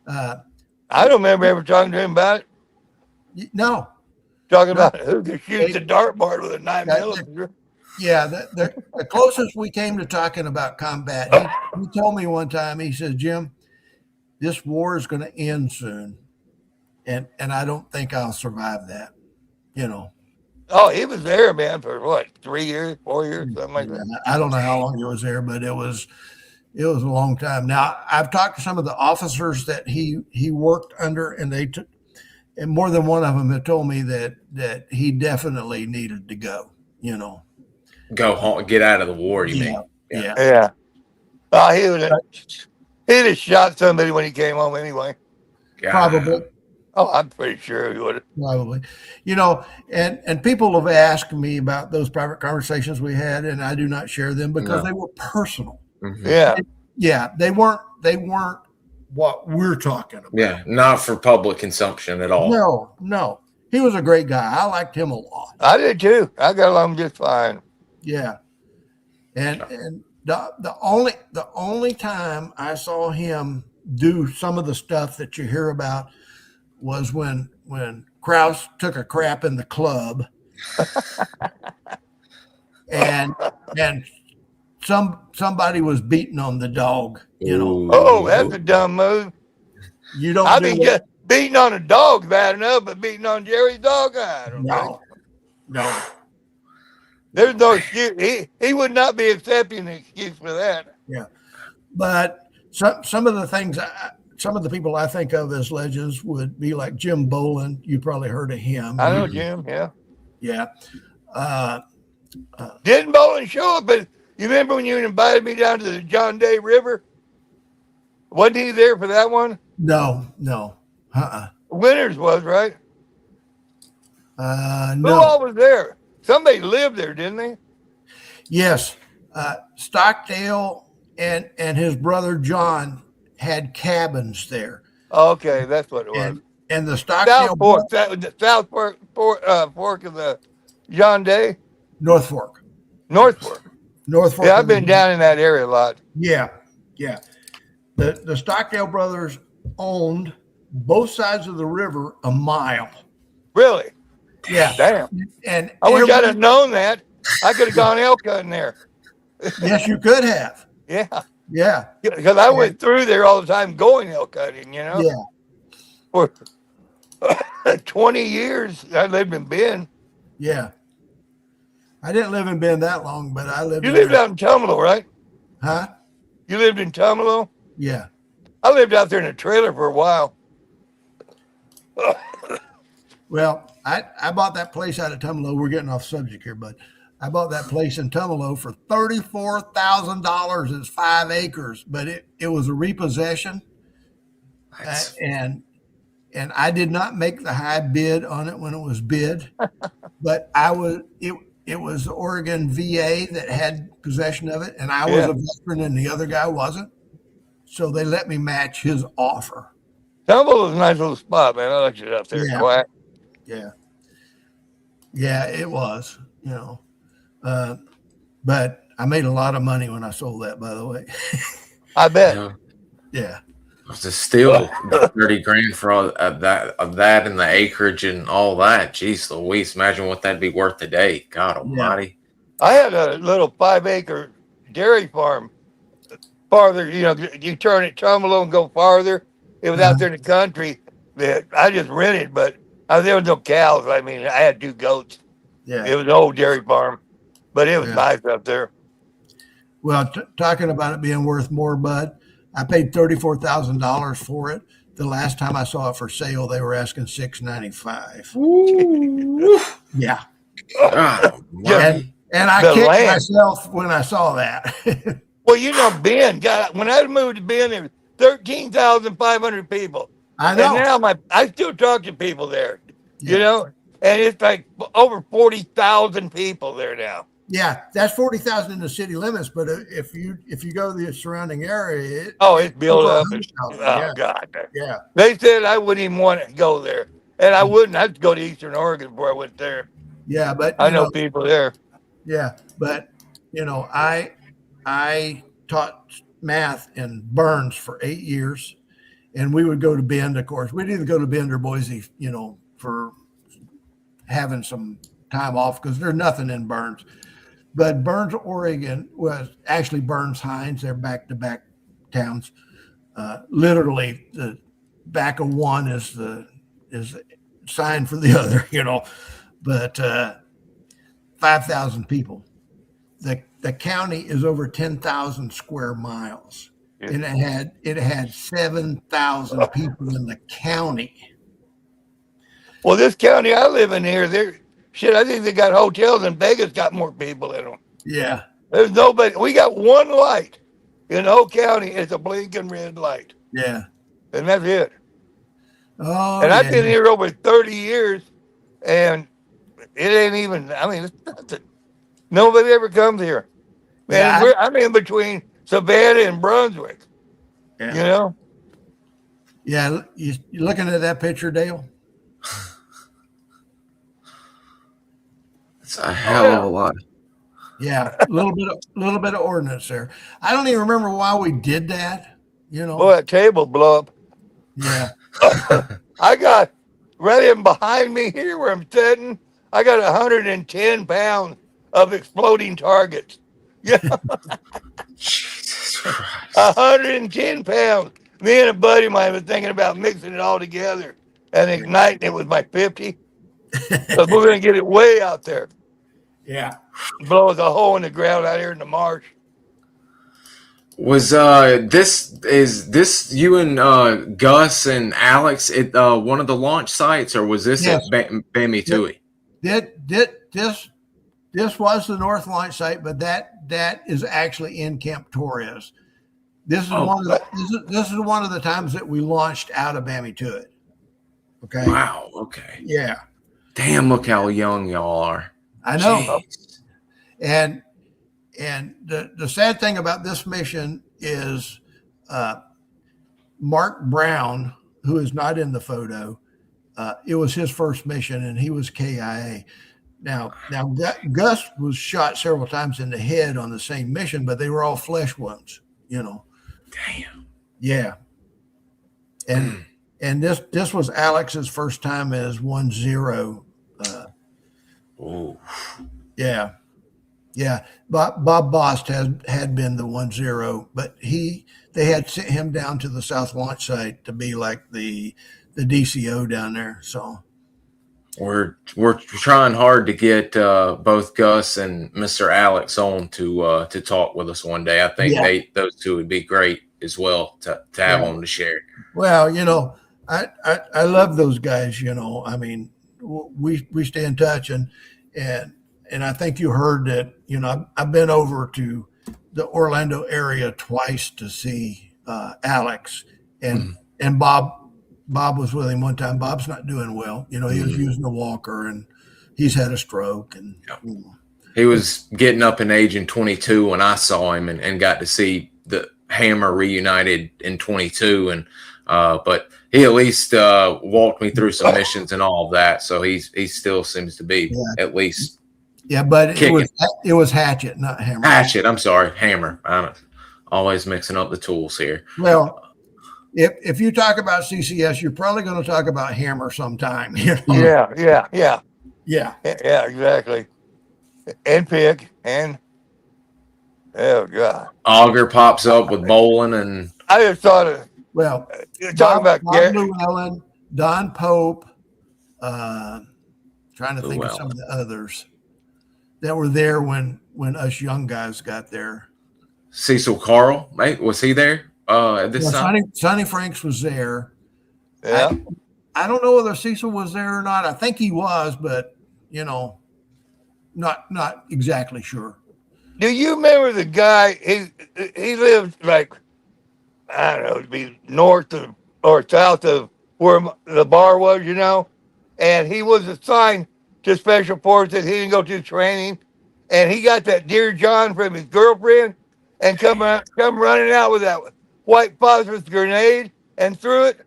I don't remember ever talking to him about it. No. Talking about who could shoot the dartboard with a 9mm. Yeah. The closest we came to talking about combat, he told me one time, he said, Jim, this war is going to end soon. And I don't think I'll survive that, Oh, he was there, man, for what, 3 years, 4 years, something like that. I don't know how long he was there, but it was a long time. Now, I've talked to some of the officers that he worked under, and and more than one of them have told me that he definitely needed to go. Go home, get out of the war. You mean? Yeah. He'd have shot somebody when he came home anyway. God. Probably. Oh, I'm pretty sure he would have. Probably. And people have asked me about those private conversations we had, and I do not share them because they were personal. Mm-hmm. Yeah. Yeah. They weren't what we're talking about. Yeah. Not for public consumption at all. No. He was a great guy. I liked him a lot. I did too. I got along just fine. Yeah. And the only time I saw him do some of the stuff that you hear about was when Krause took a crap in the club and somebody was beating on the dog, Oh, that's a dumb move. You don't. I mean, just beating on a dog bad enough, but beating on Jerry's dog, I don't know. No. There's no excuse. He would not be accepting an excuse for that. Yeah, but some of the things, some of the people I think of as legends would be like Jim Boland. You probably heard of him. I know Jim. Yeah. Yeah. Didn't Boland show up? But you remember when you invited me down to the John Day River? Wasn't he there for that one? No. Winters was, right? No. Who all was there? Somebody lived there, didn't they? Yes. Stockdale and his brother John had cabins there. Okay, that's what it was. And the Stockdale South Fork of the John Day? North Fork. North Fork. Yeah, I've been down in that area a lot. Yeah. The Stockdale brothers owned both sides of the river a mile. Really? Yeah. Damn. And I wish I'd have known that. I could have gone elk hunting there. Yes, you could have. Yeah. Because I went through there all the time going elk hunting, Yeah. For 20 years, I lived in Bend. Yeah. I didn't live in Bend that long, but I lived. You lived out in Tumalo, right? Huh? You lived in Tumalo? Yeah. I lived out there in a trailer for a while. Well, I bought that place out of Tumalo. We're getting off subject here, but I bought that place in Tumalo for $34,000. It's 5 acres, but it was a repossession, and I did not make the high bid on it when it was bid, but it was the Oregon VA that had possession of it, and I was a veteran, and the other guy wasn't, so they let me match his offer. Tumalo was a nice little spot, man. I liked it up there. Yeah. Quiet. Yeah, it was, but I made a lot of money when I sold that, by the way. I bet. Yeah. It was still $30,000 for all of that and the acreage and all that. Jeez Louise, imagine what that'd be worth today. God almighty. I had a little 5-acre dairy farm farther, you turn it Tumalo and go farther. It was out there in the country. that I just rented, but there was no cows. I mean, I had 2 goats. Yeah. It was an old dairy farm, but it was Yeah. nice up there. Well, talking about it being worth more, Bud, I paid $34,000 for it. The last time I saw it for sale, they were asking $695. Ooh. Yeah. Oh, Yeah. And I The kicked land. myself when I saw that. Well, you know, Ben, when I moved to Ben, there was 13,500 people. I know. And now I still talk to people there, you Yeah. know, and it's like over 40,000 people there now. Yeah, that's 40,000 in the city limits, but if you go to the surrounding area, It's built over up. 100,000. Oh, God. Yeah. They said I wouldn't even want to go there. And I wouldn't. I'd go to Eastern Oregon before I went there. Yeah, but I know people there. Yeah, but I taught math in Burns for 8 years, and we would go to Bend. Of course, we'd either go to Bend or Boise, for having some time off because there's nothing in Burns. But Burns, Oregon was actually Burns Hines. They're back-to-back towns. Literally, the back of one is the sign for the other, But 5,000 people. The county is over 10,000 square miles, and it had 7,000 people in the county. Well, this county I live in here, I think they got hotels in Vegas got more people in them. Yeah. There's nobody. We got one light in the whole county. It's a blinking red light. Yeah. And that's it. Oh, and I've been here over 30 years, and it ain't even, it's nothing. Nobody ever comes here. Yeah, And I'm in between Savannah and Brunswick. Yeah. Yeah. You looking at that picture, Dale? It's a hell of a lot. Yeah, a little bit of ordinance there. I don't even remember why we did that. Boy, that table blew up. Yeah. I got right in behind me here where I'm sitting. I got 110 pounds of exploding targets. Yeah, Jesus Christ. 110 pounds. Me and a buddy of mine was thinking about mixing it all together and igniting it with my 50. But we're going to get it way out there. Yeah. Blow us a hole in the ground out here in the marsh. Was this you and Gus and Alex at one of the launch sites, or was this Yes. at Bami-Toohey? This was the North Launch site, but that is actually in Camp Torres. This is this is one of the times that we launched out of Bami-Toohey. Okay. Wow. Okay. Yeah. Damn! Look how young y'all are. I know. Jeez. And the sad thing about this mission is Mark Brown, who is not in the photo, it was his first mission, and he was KIA. Now Gus was shot several times in the head on the same mission, but they were all flesh wounds, Damn. Yeah. And this was Alex's first time as 1-0. Oh. Yeah. Yeah. Bob Bost had been the 1-0, but they had sent him down to the South Launch site to be like the DCO down there. So We're trying hard to get both Gus and Mr. Alex on to talk with us one day. I think those two would be great as well to have on to share. Well, I love those guys. We stay in touch, and I think you heard that. I've been over to the Orlando area twice to see Alex, and Bob was with him one time. Bob's not doing well. He was using a walker, and he's had a stroke. And he was getting up in age in 22 when I saw him, and got to see the Hammer reunited in 22. And but he at least walked me through some missions and all of that. So he still seems to be at least. Yeah, but kicking. it was Hatchet, not Hammer. Hatchet. I'm sorry, Hammer. I'm always mixing up the tools here. Well. If you talk about CCS, you're probably going to talk about Hammer sometime. Yeah, Yeah, exactly. And Pig and oh God, Auger pops up with bowling, and I just thought of well, you're talking about Bob Llewellyn, Don Pope, trying to Who think of else? some of the others that were there when us young guys got there. Cecil Carl, mate, was he there at this time? Sonny Franks was there. Yeah. I don't know whether Cecil was there or not. I think he was, but not exactly sure. Do you remember the guy? He lived like, I don't know, it'd be north of or south of where the bar was, and he was assigned to special forces. He didn't go to training, and he got that Dear John from his girlfriend, and come running out with that white phosphorus grenade and threw it.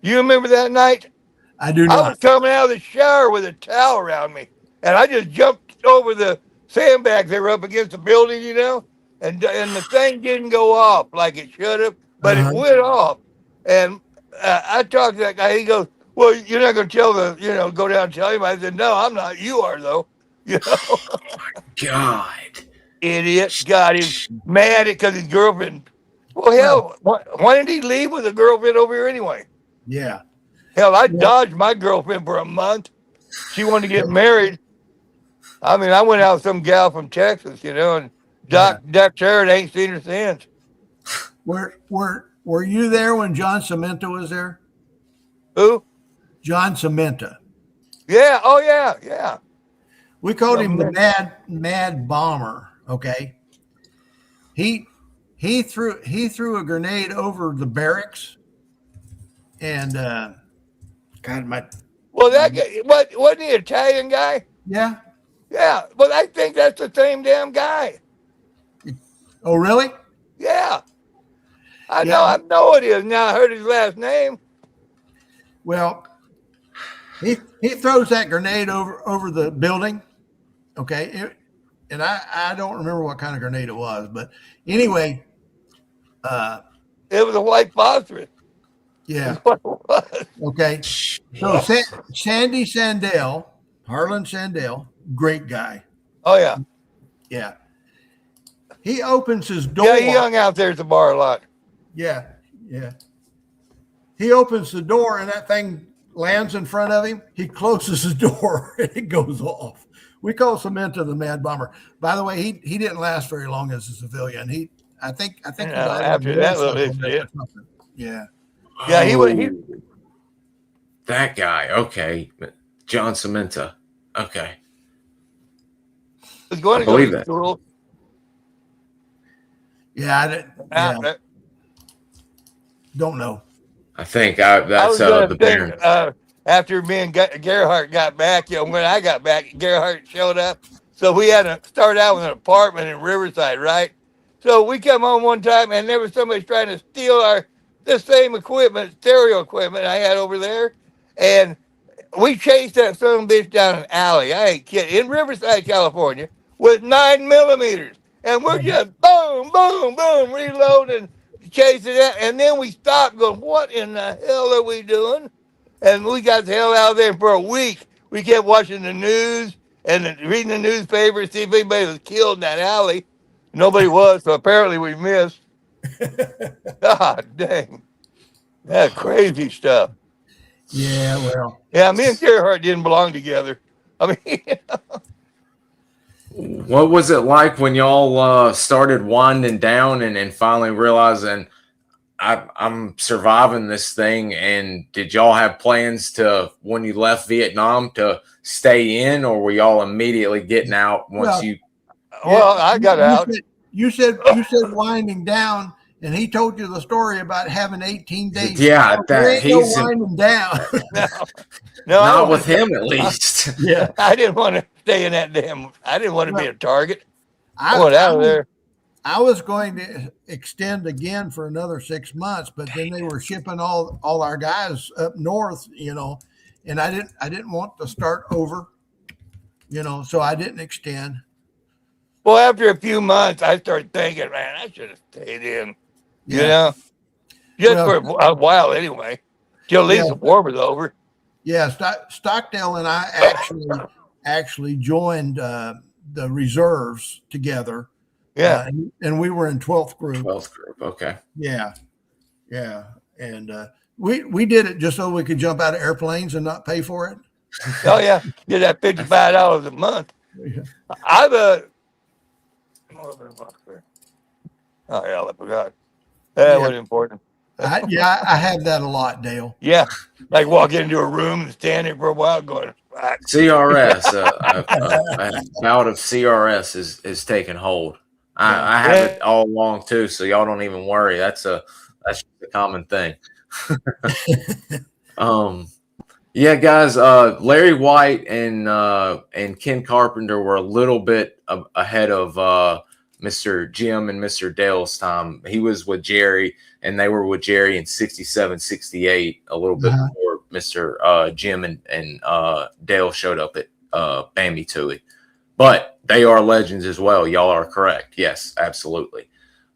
You remember that night? I do I not. was coming out of the shower with a towel around me, and I just jumped over the sandbags that were up against the building, and the thing didn't go off like it should have, but it went off. And I talked to that guy. He goes, "Well, you're not going to tell go down and tell him." I said, "No, I'm not. You are, though." God. Idiot. God, he's mad because his girlfriend. Well, hell, why did he leave with a girlfriend over here anyway? Yeah. Hell, I dodged my girlfriend for a month. She wanted to get married. I mean, I went out with some gal from Texas, and Doc Sharon ain't seen her since. Were you there when John Cementa was there? Who? John Cementa. Yeah. Oh, yeah. We called him the Mad Bomber. Okay. He threw a grenade over the barracks, and Well, that guy, wasn't he an Italian guy? Yeah. Yeah. But I think that's the same damn guy. Oh, really? Yeah. I know it is. Now I heard his last name. Well, he throws that grenade over the building. Okay. And I don't remember what kind of grenade it was, but anyway. It was a white phosphorus. Yeah. That's what it was. Okay. So Sandy Sandell, Harlan Sandell, great guy. Oh, yeah. Yeah. He opens his door. Yeah, he hung out there at the bar a lot. Yeah. He opens the door and that thing lands in front of him. He closes the door and it goes off. We call Cementa the Mad Bomber. By the way, he didn't last very long as a civilian. I think after that little incident. Yeah. Yeah, he was. That guy. Okay. John Cementa. Okay. Was going to believe go to that. school. Yeah, don't know. I think that's the parent. After me and Gerhardt got back, when I got back, Gerhardt showed up. So we had to start out with an apartment in Riverside, right? So we come home one time, and there was somebody trying to steal this same equipment, stereo equipment I had over there. And we chased that son of a bitch down an alley. I ain't kidding. In Riverside, California, with 9mm. And we're just boom, boom, boom, reloading, chasing it. And then we stopped going, what in the hell are we doing? And we got the hell out of there for a week. We kept watching the news and reading the newspaper to see if anybody was killed in that alley. Nobody was, so apparently we missed. God dang. That crazy stuff. Yeah, well. Yeah, me and Gerhardt didn't belong together. I mean, What was it like when y'all started winding down and finally realizing I'm surviving this thing? And did y'all have plans to, when you left Vietnam, to stay in, or were y'all immediately getting out once you? Well, I got out. You said winding down, and he told you the story about having 18 days. Yeah, he's winding down. No, not with him at least. Yeah, I didn't want to stay in that damn. I didn't want to be a target. I went out of there. I was going to extend again for another 6 months, but then they were shipping all our guys up north, and I didn't want to start over, so I didn't extend. Well, after a few months, I started thinking, man, I should have stayed in, just for a while anyway, till at least the war was over. Yeah, Stockdale and I actually joined the reserves together. Yeah, and we were in 12th group. 12th group, okay. Yeah, and we did it just so we could jump out of airplanes and not pay for it. Oh yeah, get that $55 a month. Yeah. I've oh hell, I forgot. That Yeah. wasn't important. I have that a lot, Dale. Yeah, like walk into a room and stand there for a while, going, "Fuck." CRS, a bout of CRS is taking hold. I have it all along too, so y'all don't even worry. That's just a common thing. Yeah, guys. Larry White and Ken Carpenter were a little bit ahead of Mr. Jim and Mr. Dale's time. He was with Jerry, and they were with Jerry in 67, 68, a little bit before Mr. Jim and Dale showed up at Bambi Toohey. But they are legends as well. Y'all are correct. Yes, absolutely.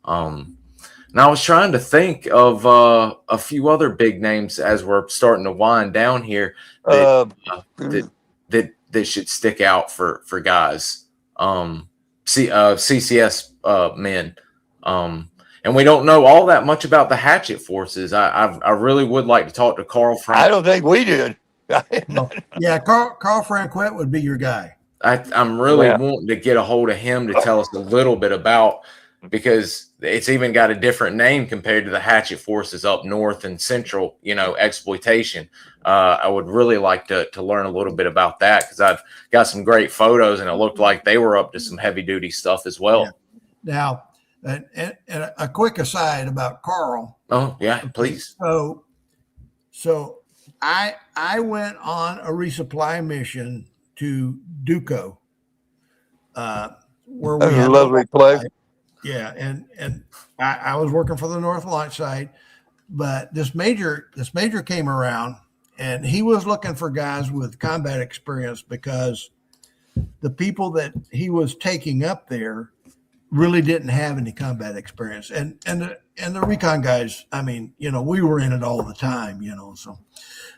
And I was trying to think of a few other big names as we're starting to wind down here that should stick out for guys. CCS men. And we don't know all that much about the hatchet forces. I really would like to talk to Carl Frank. I don't think we did. Yeah, Carl Franquette would be your guy. I'm really wanting to get a hold of him to tell us a little bit about, because it's even got a different name compared to the hatchet forces up north and central, exploitation. I would really like to learn a little bit about that, because I've got some great photos and it looked like they were up to some heavy duty stuff as well. Yeah. Now, and a quick aside about Carl. Oh yeah, please. So I went on a resupply mission to Duco, where we had a lovely place. Yeah, and I was working for the North Launch Site, but this major came around, and he was looking for guys with combat experience, because the people that he was taking up there really didn't have any combat experience, and the recon guys, I mean, we were in it all the time, so.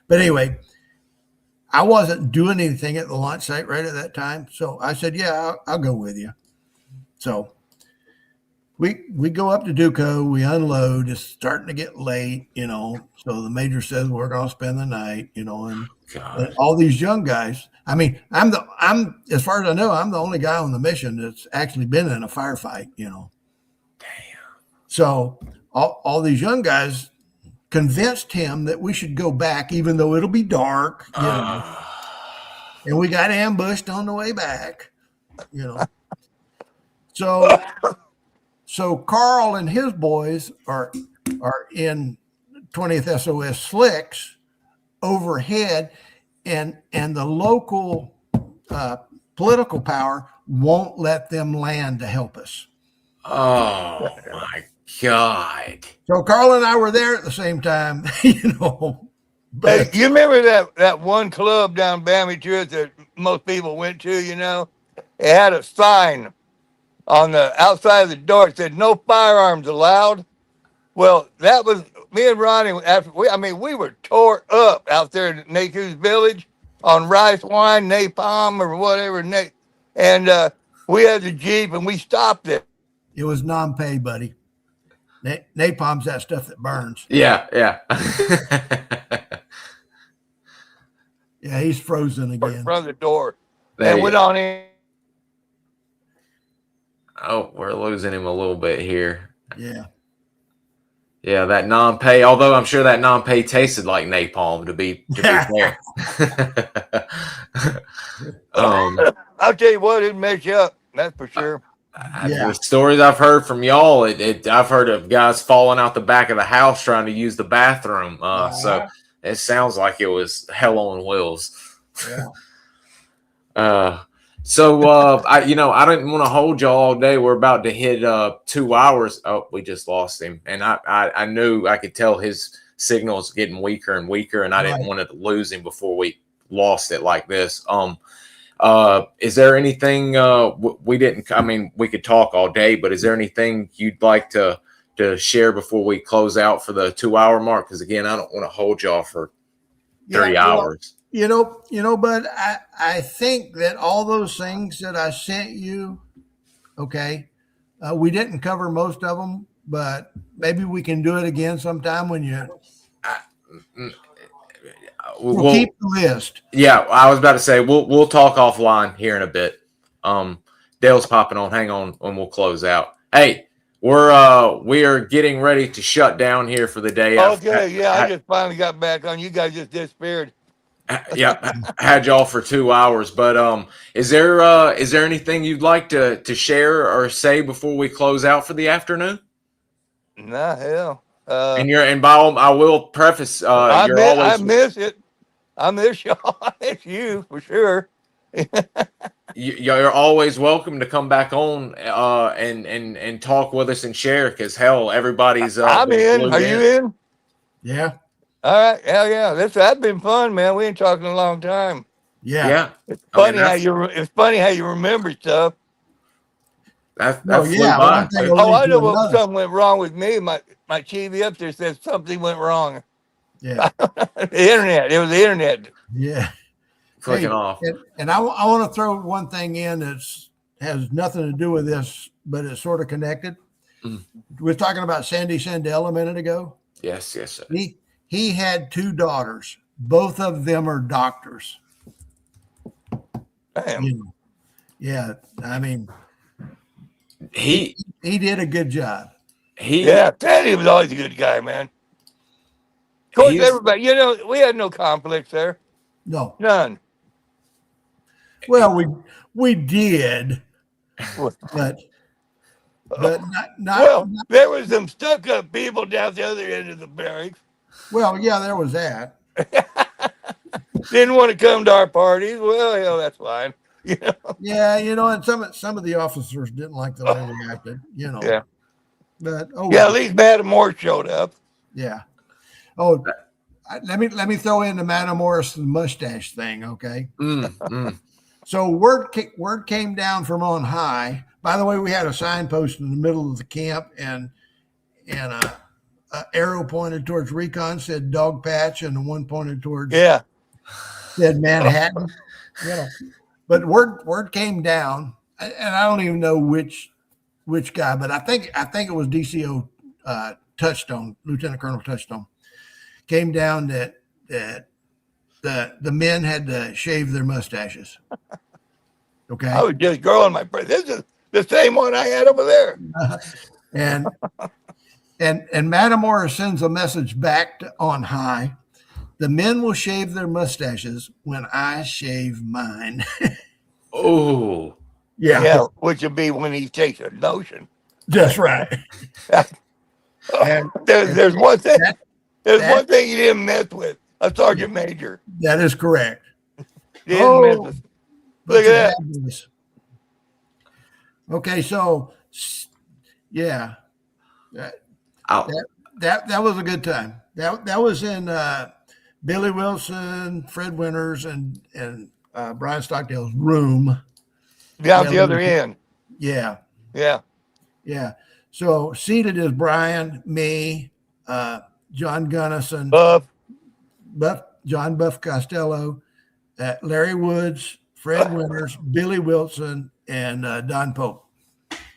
But anyway, I wasn't doing anything at the launch site right at that time, so I said, yeah, I'll go with you. So we go up to Duco, we unload. It's starting to get late, so the major says we're going to spend the night, and all these young guys. I mean, I'm as far as I know, I'm the only guy on the mission that's actually been in a firefight, Damn. So all these young guys convinced him that we should go back, even though it'll be dark, and we got ambushed on the way back, So Carl and his boys are in 20th SOS Slicks overhead, and the local political power won't let them land to help us. Oh my God! So Carl and I were there at the same time, But hey, you remember that one club down Bambi Toohey that most people went to? It had a sign on the outside of the door. It said "No firearms allowed." Well, that was me and Ronnie. We were tore up out there in Naku's village on rice wine, napalm, or whatever. And we had the Jeep and we stopped it. It was non-pay, buddy. Napalm's that stuff that burns. Yeah. Yeah, he's frozen again. In front of the door. And went on in. Oh, we're losing him a little bit here. Yeah. Yeah, that non-pay, although I'm sure that non-pay tasted like napalm, to be fair. I'll tell you what, it'd mess you up. That's for sure. The stories I've heard from y'all, I've heard of guys falling out the back of the house trying to use the bathroom. So it sounds like it was hell on wheels. Yeah. I didn't want to hold y'all all day. We're about to hit 2 hours. Oh, we just lost him. And I knew, I could tell his signal's getting weaker and weaker, and I didn't want to lose him before we lost it like this. Is there anything we didn't, we could talk all day, but is there anything you'd like to share before we close out for the 2 hour mark? Because again, I don't want to hold y'all for 3 hours. Bud, I think that all those things that I sent you, we didn't cover most of them, but maybe we can do it again sometime when you. We'll keep the list. Yeah, I was about to say we'll talk offline here in a bit. Dale's popping on. Hang on, and we'll close out. Hey, we are getting ready to shut down here for the day. Okay, I just finally got back on. You guys just disappeared. Yeah, had y'all for 2 hours. But is there anything you'd like to share or say before we close out for the afternoon? Nah, hell. And by all, I will preface. I always miss it. I miss y'all. I miss you for sure. You're always welcome to come back on and talk with us and share, because hell, everybody's I'm in. Are you in? Yeah. All right. Hell yeah. That's been fun, man. We ain't talking a long time. Yeah. It's funny how you remember stuff. That No, flew yeah, by. one thing will Oh, lead I to know what another. something went wrong with me. My TV up there says something went wrong. Yeah. The internet. It was the internet. Yeah. Clicking Hey, off. And I want to throw one thing in that's has nothing to do with this, but it's sort of connected. Mm. We were talking about Sandy Sandell a minute ago. Yes, sir. He had 2 daughters. Both of them are doctors. Damn. You know, yeah, I mean, He did a good job. Teddy was always a good guy, man. Of course, everybody, we had no conflicts there. No. None. Well, we did, but not. There was some stuck-up people down the other end of the barracks. Well, yeah, there was that. Didn't want to come to our parties. Well, hell, that's fine. Yeah, and some of the officers didn't like the way we acted. Yeah. But at least Madam Moore showed up. Yeah. Oh, let me throw in the Madam Morrison mustache thing, okay? So word came down from on high. By the way, we had a signpost in the middle of the camp, and a arrow pointed towards Recon said Dog Patch, and the one pointed towards said Manhattan. But word came down, and I don't even know which guy, but I think it was DCO Touchstone, Lieutenant Colonel Touchstone, came down that the men had to shave their mustaches. Okay. I was just growing my breath. This is the same one I had over there. And Matamora sends a message back to on high. The men will shave their mustaches when I shave mine. Oh. Yeah, which would be when he takes a notion. That's right. And there's one thing. One thing you didn't mess with. A sergeant major. That is correct. Didn't mess with. Look at that. Okay, so yeah, that was a good time. That was in Billy Wilson, Fred Winters, and Brian Stockdale's room down the other end. Yeah. So seated is Brian, me, John Gunnison, John Buff Costello, Larry Woods, Fred Winters, Billy Wilson, and Don Pope.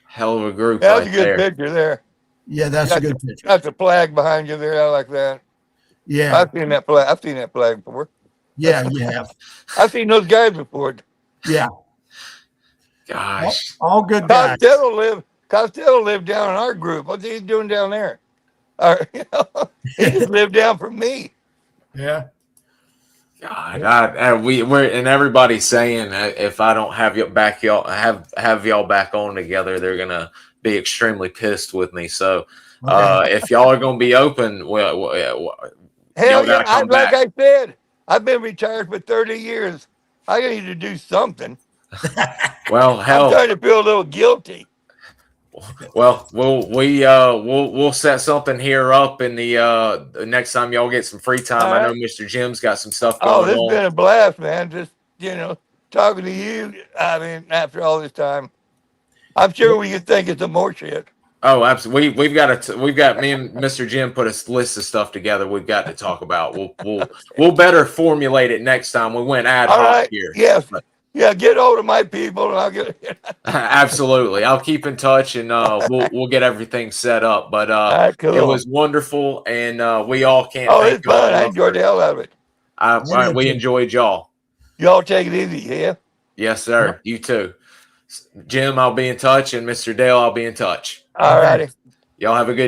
Hell of a group. That's a good picture there. Yeah, that's a good picture. That's a flag behind you there. I like that. Yeah, I've seen that flag before. Yeah, you have. I've seen those guys before. Yeah. Gosh. All good guys. Costello lived down in our group. What's he doing down there? He just lived down from me. Yeah. God, we're and everybody's saying if I don't have y'all back on together, they're gonna be extremely pissed with me. So if y'all are gonna be open, hell yeah! Like I said, I've been retired for 30 years. I need to do something. Well, hell, I'm starting to feel a little guilty. Well, we'll set something here up in the next time y'all get some free time. I know Mr. Jim's got some stuff going on. Oh, this has been a blast, man. Just talking to you. I mean, after all this time, I'm sure we could think of some more shit. Oh, absolutely. We've got me and Mr. Jim put a list of stuff together. We've got to talk about. We'll better formulate it next time. We went ad hoc here. Yes. Yeah, get hold of my people, and I'll get. Absolutely. I'll keep in touch, and we'll get everything set up. But All right, it cool. was wonderful, and we all can't Oh, thank it's y'all fun. I enough. enjoyed the hell out of it. We enjoyed y'all. Y'all take it easy, yeah? Yes, sir. You too. Jim, I'll be in touch, and Mr. Dale, I'll be in touch. All righty. Y'all have a good